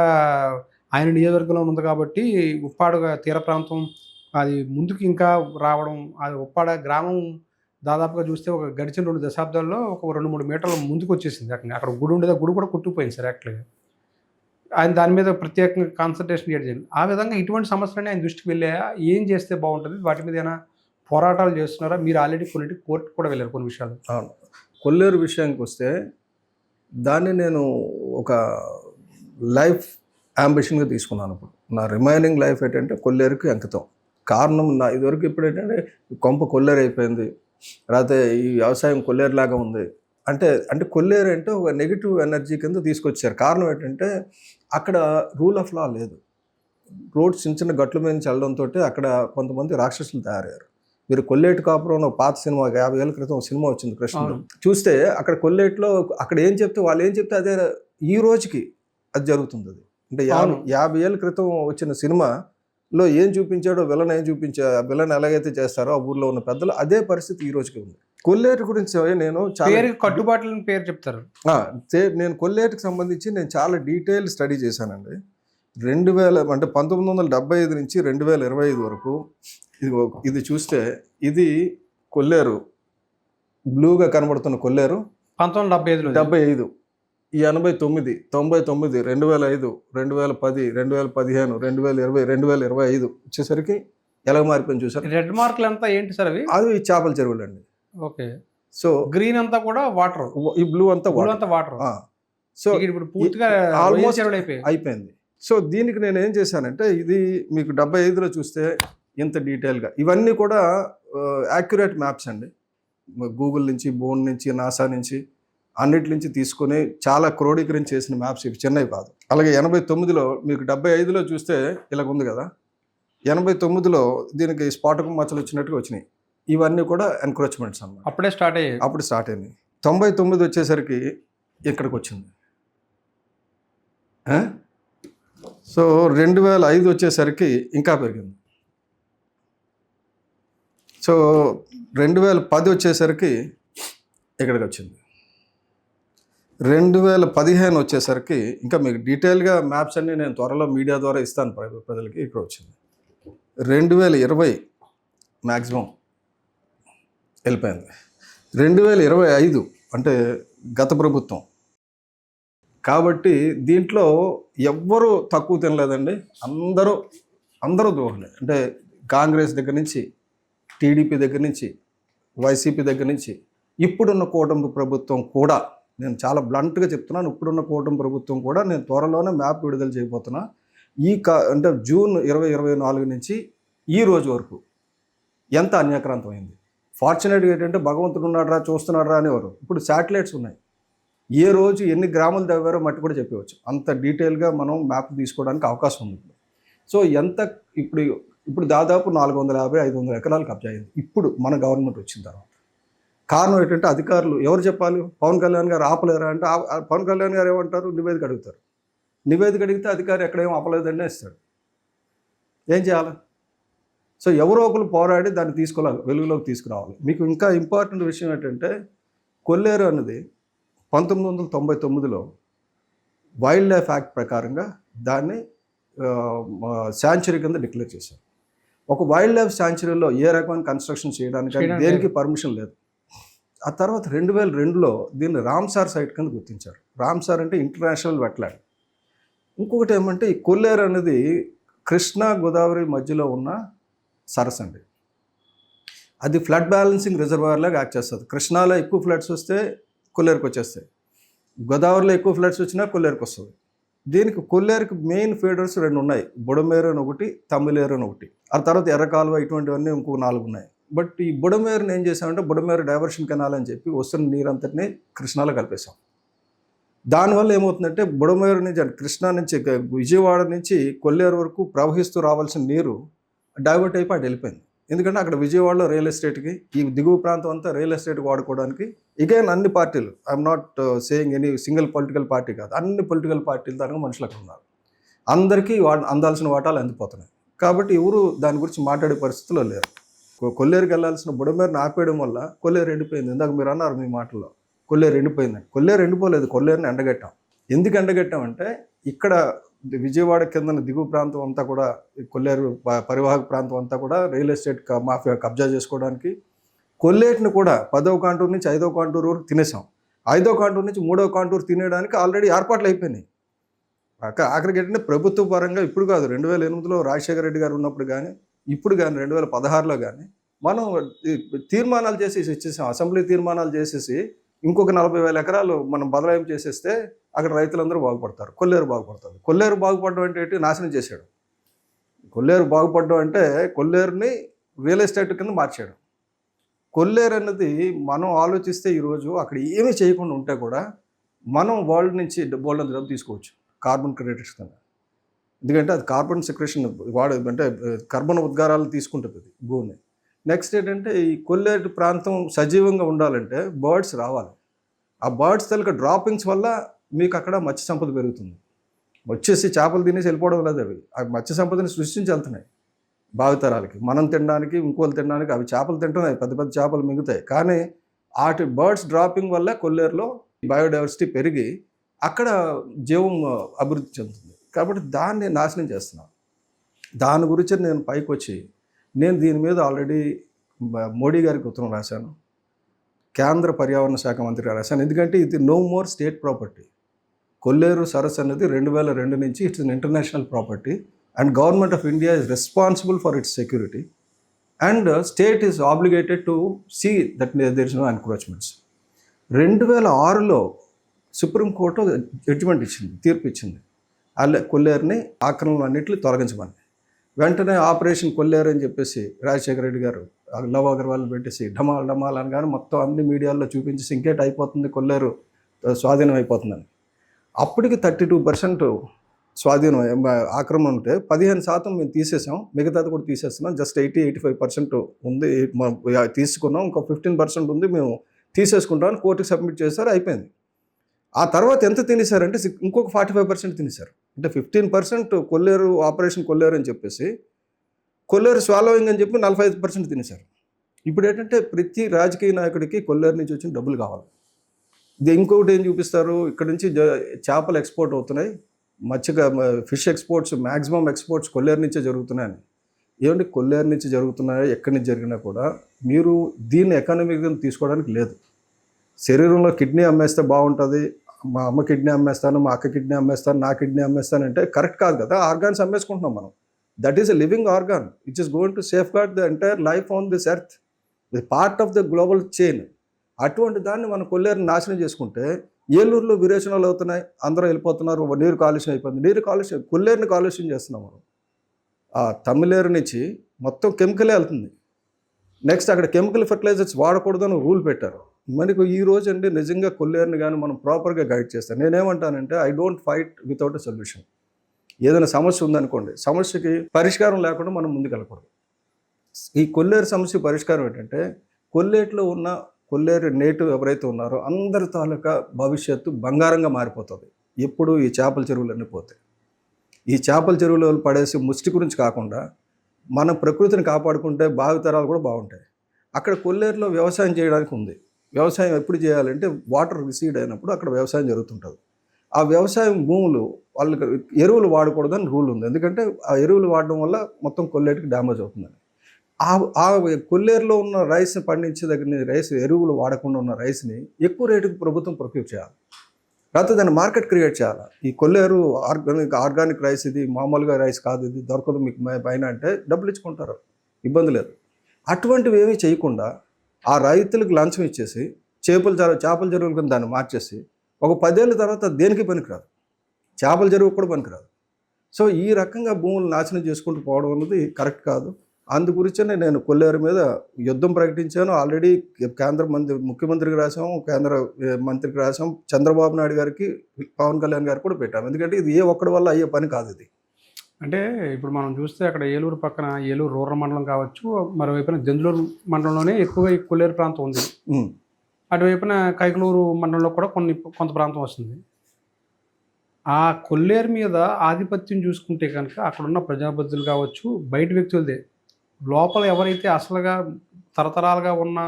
ఆయన నియోజకవర్గంలో ఉంది కాబట్టి ఉప్పాడ తీర ప్రాంతం అది ముందుకు ఇంకా రావడం, అది ఉప్పాడ గ్రామం దాదాపుగా చూస్తే ఒక గడిచిన 2 దశాబ్దాల్లో ఒక 2-3 మీటర్ల ముందుకు వచ్చేసింది. అక్కడ గుడి ఉండేది, గుడి కూడా కొట్టుకుపోయింది సార్ యాక్చువల్గా. ఆయన దాని మీద ప్రత్యేకంగా కాన్సన్ట్రేషన్ చేయాలి. ఆ విధంగా ఇటువంటి సమస్యలన్నీ ఆయన దృష్టికి వెళ్ళాయా? ఏం చేస్తే బాగుంటుంది? వాటి మీద ఏమైనా పోరాటాలు చేస్తున్నారా? మీరు ఆల్రెడీ కొన్నింటికి కోర్టు కూడా వెళ్ళారు కొన్ని విషయాలు. అవును. కొల్లేరు విషయానికి వస్తే దాన్ని నేను ఒక లైఫ్ అంబిషన్గా తీసుకున్నాను. ఇప్పుడు నా రిమైనింగ్ లైఫ్ ఏంటంటే కొల్లేరుకి అంకితం. కారణం నా ఇదివరకు ఇప్పుడు ఏంటంటే కొంప కొల్లేరు అయిపోయింది, లేకపోతే ఈ వ్యవసాయం కొల్లేరులాగా ఉంది అంటే కొల్లేరు అంటే ఒక నెగిటివ్ ఎనర్జీ కింద తీసుకొచ్చారు. కారణం ఏంటంటే అక్కడ రూల్ ఆఫ్ లా లేదు. రోడ్స్ చిన్న గట్ల మీద నుంచి వెళ్ళడంతో అక్కడ కొంతమంది రాక్షసులు తయారయ్యారు. మీరు కొల్లేటి కాపురం ఒక పాత సినిమా 50 ఏళ్ళ క్రితం ఒక సినిమా వచ్చింది కృష్ణుడు, చూస్తే అక్కడ కొల్లేటిలో అక్కడ ఏం చెప్తే వాళ్ళు ఏం చెప్తే అదే ఈ రోజుకి అది జరుగుతుంది. అది అంటే 50 ఏళ్ళ క్రితం వచ్చిన సినిమాలో ఏం చూపించాడో విలన్ ఏం విలన్ ఎలాగైతే చేస్తారో ఆ ఊర్లో ఉన్న పెద్దలు అదే పరిస్థితి ఈ రోజుకి ఉంది. కొల్లేరు గురించి నేను కట్టుబాట్లని పేరు చెప్తారు. నేను కొల్లేరుకి సంబంధించి నేను చాలా డీటెయిల్ స్టడీ చేశానండి. 1975 నుంచి 2025 వరకు ఇది చూస్తే ఇది కొల్లేరు బ్లూగా కనబడుతున్న కొల్లేరు 1975, ఈ 89, 99, 2005, 2010, 2015, 2020, 2025 వచ్చేసరికి ఎలా మారిపోయింది చూసారు. రెడ్ మార్కులు అంతా ఏంటి సార్? అవి చేపల చెరువులు అండి. ఓకే. సో గ్రీన్ అంతా కూడా వాటర్, ఈ బ్లూ అంతా వాటర్. సో ఇప్పుడు పూర్తిగా ఆల్మోస్ట్ అయిపోయింది. సో దీనికి నేను ఏం చేశానంటే ఇది మీకు 75లో చూస్తే ఇంత డీటెయిల్గా ఇవన్నీ కూడా యాక్యురేట్ మ్యాప్స్ అండి. గూగుల్ నుంచి, బోన్ నుంచి, నాసా నుంచి అన్నిటి నుంచి తీసుకొని చాలా క్రోడీకరించి చేసిన మ్యాప్స్ ఇవి, చిన్నవి కాదు. అలాగే 89లో మీకు 75లో చూస్తే ఇలాగ ఉంది కదా, 89లో దీనికి స్పాటకం మచ్చలు వచ్చినట్టుగా వచ్చినాయి. ఇవన్నీ కూడా ఎన్క్రోచ్మెంట్స్ అన్నమాట. అప్పుడు స్టార్ట్ అయింది. 99 వచ్చేసరికి ఇక్కడికి వచ్చింది. సో 2005 వచ్చేసరికి ఇంకా పెరిగింది. సో 2010 వచ్చేసరికి ఇక్కడికి వచ్చింది. 2015 వచ్చేసరికి ఇంకా మీకు డీటెయిల్గా మ్యాప్స్ అన్నీ నేను త్వరలో మీడియా ద్వారా ఇస్తాను ప్రజలకి. ఇక్కడ వచ్చింది 2020 మ్యాక్సిమం వెళ్ళిపోయింది. 2025 అంటే గత ప్రభుత్వం కాబట్టి దీంట్లో ఎవ్వరూ తక్కువ తినలేదండి. అందరూ దోహలే. అంటే కాంగ్రెస్ దగ్గర నుంచి, టీడీపీ దగ్గర నుంచి, వైసీపీ దగ్గర నుంచి, ఇప్పుడున్న కూటమి ప్రభుత్వం కూడా, నేను చాలా బ్లంట్గా చెప్తున్నాను, ఇప్పుడున్న కూటమి ప్రభుత్వం కూడా నేను త్వరలోనే మ్యాప్ విడుదల చేయబోతున్నా. అంటే జూన్ 2024 నుంచి ఈ రోజు వరకు ఎంత అన్యాక్రాంతం అయింది. ఫార్చునేట్గా ఏంటంటే భగవంతుడు ఉన్నాడు రా, చూస్తున్నాడు రా అనేవారు. ఇప్పుడు శాటిలైట్స్ ఉన్నాయి. ఏ రోజు ఎన్ని గ్రాములు తవ్వారో మట్టి కూడా చెప్పవచ్చు. అంత డీటెయిల్గా మనం మ్యాప్ తీసుకోవడానికి అవకాశం ఉంది. సో ఇప్పుడు దాదాపు 450-500 ఎకరాలు కబ్జా అయింది ఇప్పుడు మన గవర్నమెంట్ వచ్చిన తర్వాత. కారణం ఏంటంటే అధికారులు ఎవరు చెప్పాలి? పవన్ కళ్యాణ్ గారు ఆపలేరా అంటే పవన్ కళ్యాణ్ గారు ఏమంటారు? నివేదిక అడుగుతారు. నివేదిక అడిగితే అధికారి ఎక్కడేమో ఆపలేదండి ఇస్తాడు. ఏం చేయాలి? సో ఎవరో ఒకరు పోరాడి దాన్ని వెలుగులోకి తీసుకురావాలి. మీకు ఇంకా ఇంపార్టెంట్ విషయం ఏంటంటే కొల్లేరు అన్నది 1999లో వైల్డ్ లైఫ్ యాక్ట్ ప్రకారంగా దాన్ని శాంచురీ కింద డిక్లేర్ చేశారు. ఒక వైల్డ్ లైఫ్ శాంచురీలో ఏ రకమైన కన్స్ట్రక్షన్ చేయడానికి దేనికి పర్మిషన్ లేదు. ఆ తర్వాత 2002లో దీన్ని రామ్సార్ సైట్ కింద గుర్తించారు. రామ్సార్ అంటే ఇంటర్నేషనల్ వెట్లాండ్. ఇంకొకటి ఏమంటే ఈ కొల్లేరు అనేది కృష్ణా గోదావరి మధ్యలో ఉన్న సరస్సు అండి. అది ఫ్లడ్ బ్యాలెన్సింగ్ రిజర్వాయర్ లాగా యాక్ట్ చేస్తుంది. కృష్ణాలో ఎక్కువ ఫ్లడ్స్ వస్తే కొల్లేరుకి వచ్చేస్తాయి, గోదావరిలో ఎక్కువ ఫ్లడ్స్ వచ్చినా కొల్లేరుకి వస్తుంది. దీనికి కొల్లేరుకి మెయిన్ ఫీడర్స్ 2 ఉన్నాయి. బుడమేరు అని ఒకటి, తమ్మిలేరు అని ఒకటి. ఆ తర్వాత ఎర్రకాలువ, ఇటువంటివన్నీ ఇంకో 4 ఉన్నాయి. బట్ ఈ బుడమేరుని ఏం చేసామంటే బుడమేరు డైవర్షన్ కెనాల్ అని చెప్పి వస్తున్న నీరంతటినీ కృష్ణాలో కలిపేశాం. దానివల్ల ఏమవుతుందంటే బుడమేరు నుంచి, కృష్ణా నుంచి, విజయవాడ నుంచి కొల్లేరు వరకు ప్రవహిస్తూ రావాల్సిన నీరు డైవర్ట్ అయిపోయి అటు వెళ్ళిపోయింది. ఎందుకంటే అక్కడ విజయవాడలో రియల్ ఎస్టేట్కి, ఈ దిగువ ప్రాంతం అంతా రియల్ ఎస్టేట్కి వాడుకోవడానికి ఇగైన్ అన్ని పార్టీలు, I'm not saying any single political party కాదు, అన్ని పొలిటికల్ పార్టీల తరగతి మనుషులు అక్కడ ఉన్నారు. అందరికీ అందాల్సిన వాటాలు అందిపోతున్నాయి. కాబట్టి ఎవరు దాని గురించి మాట్లాడే పరిస్థితుల్లో లేరు. కొల్లేరుకి వెళ్ళాల్సిన బుడమేరుని ఆపేయడం వల్ల కొల్లేరు ఎండిపోయింది. ఇందాక మీరు అన్నారు మీ మాటల్లో కొల్లేరు ఎండిపోయిందని. కొల్లేరు ఎండిపోలేదు, కొల్లేరుని ఎండగట్టాం. ఎందుకు ఎండగట్టామంటే ఇక్కడ విజయవాడ కింద దిగువ ప్రాంతం అంతా కూడా, కొల్లేరు పరివాహక ప్రాంతం అంతా కూడా రియల్ ఎస్టేట్ మాఫియా కబ్జా చేసుకోవడానికి, కొల్లేరుని కూడా 10వ కాంటూరు నుంచి 5వ కాంటూరు వరకు తినేసాం. 5వ కాంటూరు నుంచి 3వ కాంటూరు తినేయడానికి ఆల్రెడీ ఏర్పాట్లు అయిపోయినాయి. ఆఖరికి ఏంటంటే ప్రభుత్వ పరంగా ఇప్పుడు కాదు, 2008లో రాజశేఖర రెడ్డి గారు ఉన్నప్పుడు కానీ, ఇప్పుడు కానీ 2016లో కానీ మనం తీర్మానాలు చేసేసి ఇచ్చేసాం. అసెంబ్లీ తీర్మానాలు చేసేసి ఇంకొక 40,000 ఎకరాలు మనం బదలాయింపు చేసేస్తే అక్కడ రైతులందరూ బాగుపడతారు, కొల్లేరు బాగుపడుతుంది. కొల్లేరు బాగుపడడం అంటే ఏంటి? నాశనం చేశాడు. కొల్లేరు బాగుపడడం అంటే కొల్లేరుని రియల్ ఎస్టేట్ కింద మార్చాడు. కొల్లేరు అన్నది మనం ఆలోచిస్తే ఈరోజు అక్కడ ఏమీ చేయకుండా ఉంటే కూడా మనం వరల్డ్ నుంచి బోల్డ్ డబ్బు తీసుకోవచ్చు కార్బన్ క్రెడిట్స్ కింద. ఎందుకంటే అది కార్బన్ సెక్రేషన్ అంటే కర్బన ఉద్గారాలు తీసుకుంటుంది అది భూమిని. నెక్స్ట్ ఏంటంటే ఈ కొల్లేరు ప్రాంతం సజీవంగా ఉండాలంటే బర్డ్స్ రావాలి. ఆ బర్డ్స్ తాలూకా డ్రాపింగ్స్ వల్ల మీకు అక్కడ మత్స్య సంపద పెరుగుతుంది. వచ్చేసి చేపలు తినేసి వెళ్ళిపోవడం లేదు. అవి ఆ మత్స్య సంపదని సృష్టించి వెళ్తున్నాయి భావితరాలకి. మనం తినడానికి, ఇంకోళ్ళు తినడానికి. అవి చేపలు తింటున్నాయి, పెద్ద పెద్ద చేపలు మిగుతాయి. కానీ వాటి బర్డ్స్ డ్రాపింగ్ వల్ల కొల్లేరులో బయోడైవర్సిటీ పెరిగి అక్కడ జీవం అభివృద్ధి చెందుతుంది. కాబట్టి దాన్ని నాశనం చేస్తున్నాను. దాని గురించి నేను పైకి వచ్చి దీని మీద ఆల్రెడీ మోడీ గారికి ఉత్తరం రాశాను, కేంద్ర పర్యావరణ శాఖ మంత్రిగా రాశాను. ఎందుకంటే ఇది no more state property. Kolleru సరస్సు అనేది 2002 నుంచి it's an international property and government of India is responsible for its security and state is obligated to see that there is no encroachments. 2006లో సుప్రీంకోర్టు జడ్జిమెంట్ ఇచ్చింది, తీర్పు ఇచ్చింది. కొల్లేరుని ఆక్రమణలు అన్నింటినీ తొలగించమని. వెంటనే ఆపరేషన్ కొల్లేరు అని చెప్పేసి రాజశేఖర రెడ్డి గారు లవ్ అగర్వాల్ పెట్టేసి డమాల్ అనగానే మొత్తం అన్ని మీడియాల్లో చూపించేసి ఇంకేట్ అయిపోతుంది, కొల్లేరు స్వాధీనం అయిపోతుందని. అప్పటికి 32% స్వాధీనం ఆక్రమణ ఉంటే 15% మేము తీసేసాం, మిగతాది కూడా తీసేస్తున్నాం. జస్ట్ 80-85% ఉంది తీసుకున్నాం, ఇంకో 15% ఉంది మేము తీసేసుకుంటామని కోర్టుకి సబ్మిట్ చేశారు, అయిపోయింది. ఆ తర్వాత ఎంత తినేశారంటే ఇంకొక 45% తినేశారు. అంటే 15% కొల్లేరు ఆపరేషన్ కొల్లేరు అని చెప్పేసి, కొల్లేరు స్వాలోయింగ్ అని చెప్పి 45% తినేశారు. ఇప్పుడు ఏంటంటే ప్రతి రాజకీయ నాయకుడికి కొల్లేరు నుంచి వచ్చిన డబ్బులు కావాలి. ఇది ఇంకొకటి ఏం చూపిస్తారు, ఇక్కడ నుంచి చేపలు ఎక్స్పోర్ట్ అవుతున్నాయి, ఫిష్ ఎక్స్పోర్ట్స్ మ్యాక్సిమం ఎక్స్పోర్ట్స్ కొల్లేరు నుంచే జరుగుతున్నాయని. ఏమంటే కొల్లేరు నుంచి జరుగుతున్నాయో ఎక్కడి నుంచి జరిగినా కూడా మీరు దీన్ని ఎకానమిక్గా తీసుకోవడానికి లేదు. శరీరంలో కిడ్నీ అమ్మేస్తే బాగుంటుంది, మా అమ్మ కిడ్నీ అమ్మేస్తాను, మా అక్క కిడ్నీ అమ్మేస్తాను, నా కిడ్నీ అమ్మేస్తాను అంటే కరెక్ట్ కాదు కదా. ఆర్గాన్స్ అమ్మేసుకుంటున్నాం మనం. That is a living organ which is going to safeguard the entire life on this earth, the part of the global chain. అటువంటి దాన్ని మనం కొల్లేరుని నాశనం చేసుకుంటే ఏలూరులో విరేచనాలు అవుతున్నాయి, అందరూ వెళ్ళిపోతున్నారు, నీరు కాలుష్యం అయిపోయింది. నీరు కాలుష్యం, కొల్లేరుని కాలుష్యం చేస్తున్నాం మనం. ఆ తమిళేరు నుంచి మొత్తం కెమికలే వెళ్తుంది. నెక్స్ట్ అక్కడ కెమికల్ ఫెర్టిలైజర్స్ వాడకూడదని రూల్ పెట్టారు. మనకు ఈ రోజు అండి నిజంగా కొల్లేరుని కానీ మనం ప్రాపర్గా గైడ్ చేస్తాం. నేనేమంటానంటే I don't fight without a solution. ఏదైనా సమస్య ఉందనుకోండి, సమస్యకి పరిష్కారం లేకుండా మనం ముందుకెళ్ళకూడదు. ఈ కొల్లేరు సమస్య పరిష్కారం ఏంటంటే కొల్లేరు నేటివ్ ఎవరైతే ఉన్నారో అందరి తాలూకా భవిష్యత్తు బంగారంగా మారిపోతుంది ఎప్పుడు ఈ చేపల చెరువులన్నీ పోతాయి. ఈ చేపల చెరువులో పడేసి ముష్టి గురించి కాకుండా మనం ప్రకృతిని కాపాడుకుంటే భావితరాలు కూడా బాగుంటాయి. అక్కడ కొల్లేరులో వ్యవసాయం చేయడానికి ఉంది. వ్యవసాయం ఎప్పుడు చేయాలంటే వాటర్ రిసీడ్ అయినప్పుడు అక్కడ వ్యవసాయం జరుగుతుంటుంది. ఆ వ్యవసాయం భూములు వాళ్ళకి ఎరువులు వాడకూడదని రూల్ ఉంది. ఎందుకంటే ఆ ఎరువులు వాడడం వల్ల మొత్తం కొల్లేరుకి డ్యామేజ్ అవుతుందని. ఆ కొల్లేరులో ఉన్న రైస్ పండించే దగ్గర రైస్ ఎరువులు వాడకుండా ఉన్న రైస్ని ఎక్కువ రేటుకి ప్రభుత్వం ప్రొక్యూర్ చేయాలి, లేకపోతే దాన్ని మార్కెట్ క్రియేట్ చేయాలి. ఈ కొల్లేరు ఆర్గానిక్ రైస్, ఇది మామూలుగా రైస్ కాదు, ఇది దొరకదు మీకు పైన అంటే డబ్బులు ఇచ్చుకుంటారు, ఇబ్బంది లేదు. అటువంటివి ఏమీ చేయకుండా ఆ రైతులకు లంచం ఇచ్చేసి చేపల చెరువుల కింద దాన్ని మార్చేసి ఒక 10 ఏళ్ళ తర్వాత దేనికి పనికిరాదు, చేపల చెరువు కూడా పనికిరాదు. సో ఈ రకంగా భూములు నాశనం చేసుకుంటూ పోవడం అనేది కరెక్ట్ కాదు. అందు గురించే నేను కొల్లేరు మీద యుద్ధం ప్రకటించాను. ఆల్రెడీ కేంద్ర ముఖ్యమంత్రికి రాసాము, కేంద్ర మంత్రికి రాసాం, చంద్రబాబు నాయుడు గారికి, పవన్ కళ్యాణ్ గారికి కూడా పెట్టాము. ఎందుకంటే ఇది ఏ ఒక్కడి వల్ల అయ్యే పని కాదు ఇది. అంటే ఇప్పుడు మనం చూస్తే అక్కడ ఏలూరు పక్కన ఏలూరు రూరల్ మండలం కావచ్చు, మరోవైపున జంజలూరు మండలంలోనే ఎక్కువగా ఈ కొల్లేరు ప్రాంతం ఉంది. అటువైపున కైకలూరు మండలంలో కూడా కొంత ప్రాంతం వస్తుంది. ఆ కొల్లేరు మీద ఆధిపత్యం చూసుకుంటే కనుక అక్కడున్న ప్రజాప్రతినిధులు కావచ్చు, బయట వ్యక్తులదే, లోపల ఎవరైతే అసలుగా తరతరాలుగా ఉన్న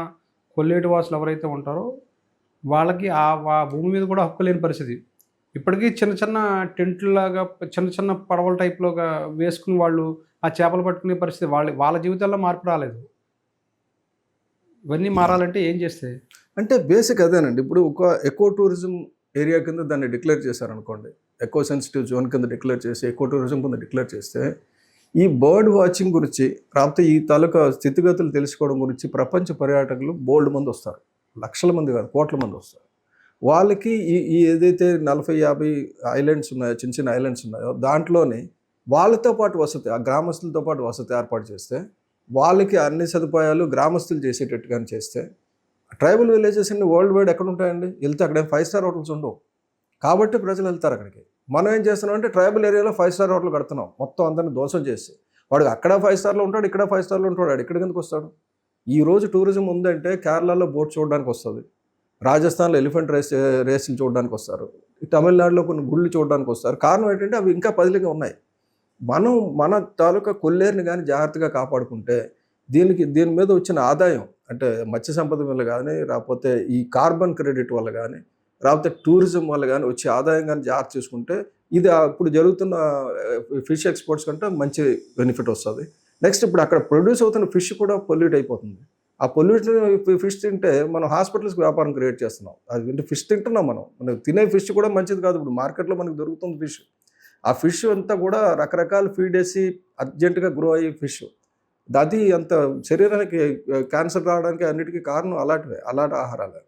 కొల్లేటి వాసులు ఎవరైతే ఉంటారో వాళ్ళకి ఆ భూమి మీద కూడా హక్కు లేని పరిస్థితి. ఇప్పటికీ చిన్న చిన్న టెంట్లాగా చిన్న పడవల టైప్లోగా వేసుకుని వాళ్ళు ఆ చేపలు పట్టుకునే పరిస్థితి, వాళ్ళ జీవితాల్లో మార్పు రాలేదు. ఇవన్నీ మారాలంటే ఏం చేస్తే? అంటే బేసిక్ అదేనండి. ఇప్పుడు ఒక ఎకో టూరిజం ఏరియా కింద దాన్ని డిక్లేర్ చేశారనుకోండి, ఎకో సెన్సిటివ్ జోన్ కింద డిక్లేర్ చేసి ఎకో టూరిజం కింద డిక్లేర్ చేస్తే ఈ బర్డ్ వాచింగ్ గురించి, లేకపోతే ఈ తాలూకా స్థితిగతులు తెలుసుకోవడం గురించి ప్రపంచ పర్యాటకులు బోల్డ్ మంది వస్తారు. లక్షల మంది కాదు, కోట్ల మంది వస్తారు. వాళ్ళకి ఈ ఏదైతే 40-50 ఐలాండ్స్ ఉన్నాయో, చిన్న చిన్న ఐలాండ్స్ ఉన్నాయో, దాంట్లోనే వాళ్ళతో పాటు వసతి, ఆ గ్రామస్తులతో పాటు వసతి ఏర్పాటు చేస్తే, వాళ్ళకి అన్ని సదుపాయాలు గ్రామస్తులు చేసేటట్టుగానే చేస్తే, ట్రైబల్ విలేజెస్ అన్ని వరల్డ్ వైడ్ ఎక్కడ ఉంటాయండి? వెళ్తే అక్కడ 5 స్టార్ హోటల్స్ ఉండవు. కాబట్టి ప్రజలు వెళ్తారు అక్కడికి. మనం ఏం చేస్తున్నాం అంటే ట్రైబల్ ఏరియాలో 5 స్టార్ హోటల్ కడుతున్నాం, మొత్తం అందరిని దోషం చేసి. వాడు అక్కడ 5 స్టార్లో ఉంటాడు, ఇక్కడ 5 స్టార్లో ఉంటాడు, వాడు ఇక్కడికి ఎందుకు వస్తాడు? ఈరోజు టూరిజం ఉందంటే కేరళలో బోట్ చూడడానికి వస్తుంది, రాజస్థాన్లో ఎలిఫెంట్ రేసులు చూడడానికి వస్తారు, తమిళనాడులో కొన్ని గుళ్ళు చూడడానికి వస్తారు. కారణం ఏంటంటే అవి ఇంకా పదిలిగా ఉన్నాయి. మన తాలూకా కొల్లేరుని కానీ జాగ్రత్తగా కాపాడుకుంటే దీని మీద వచ్చిన ఆదాయం, అంటే మత్స్య సంపద వల్ల కానీ, లేకపోతే ఈ కార్బన్ క్రెడిట్ వల్ల కానీ, లేకపోతే టూరిజం వల్ల కానీ వచ్చే ఆదాయం కానీ జాగ్రత్త చేసుకుంటే ఇది ఇప్పుడు జరుగుతున్న ఫిష్ ఎక్స్పోర్ట్స్ కంటే మంచి బెనిఫిట్ వస్తుంది. నెక్స్ట్ ఇప్పుడు అక్కడ ప్రొడ్యూస్ అవుతున్న ఫిష్ కూడా పొల్యూట్ అయిపోతుంది. ఆ పొల్యూషన్ ఫిష్ తింటే మనం హాస్పిటల్స్కి వ్యాపారం క్రియేట్ చేస్తున్నాం. అది అంటే ఫిష్ తింటున్నాం మనం తినే ఫిష్ కూడా మంచిది కాదు. ఇప్పుడు మార్కెట్లో మనకు దొరుకుతుంది ఫిష్. ఆ ఫిష్ అంతా కూడా రకరకాల ఫీడ్ వేసి అర్జెంటుగా గ్రో అయ్యే ఫిష్. అది అంత శరీరానికి క్యాన్సర్ రావడానికి అన్నిటికీ కారణం అలాంటి ఆహారాలు.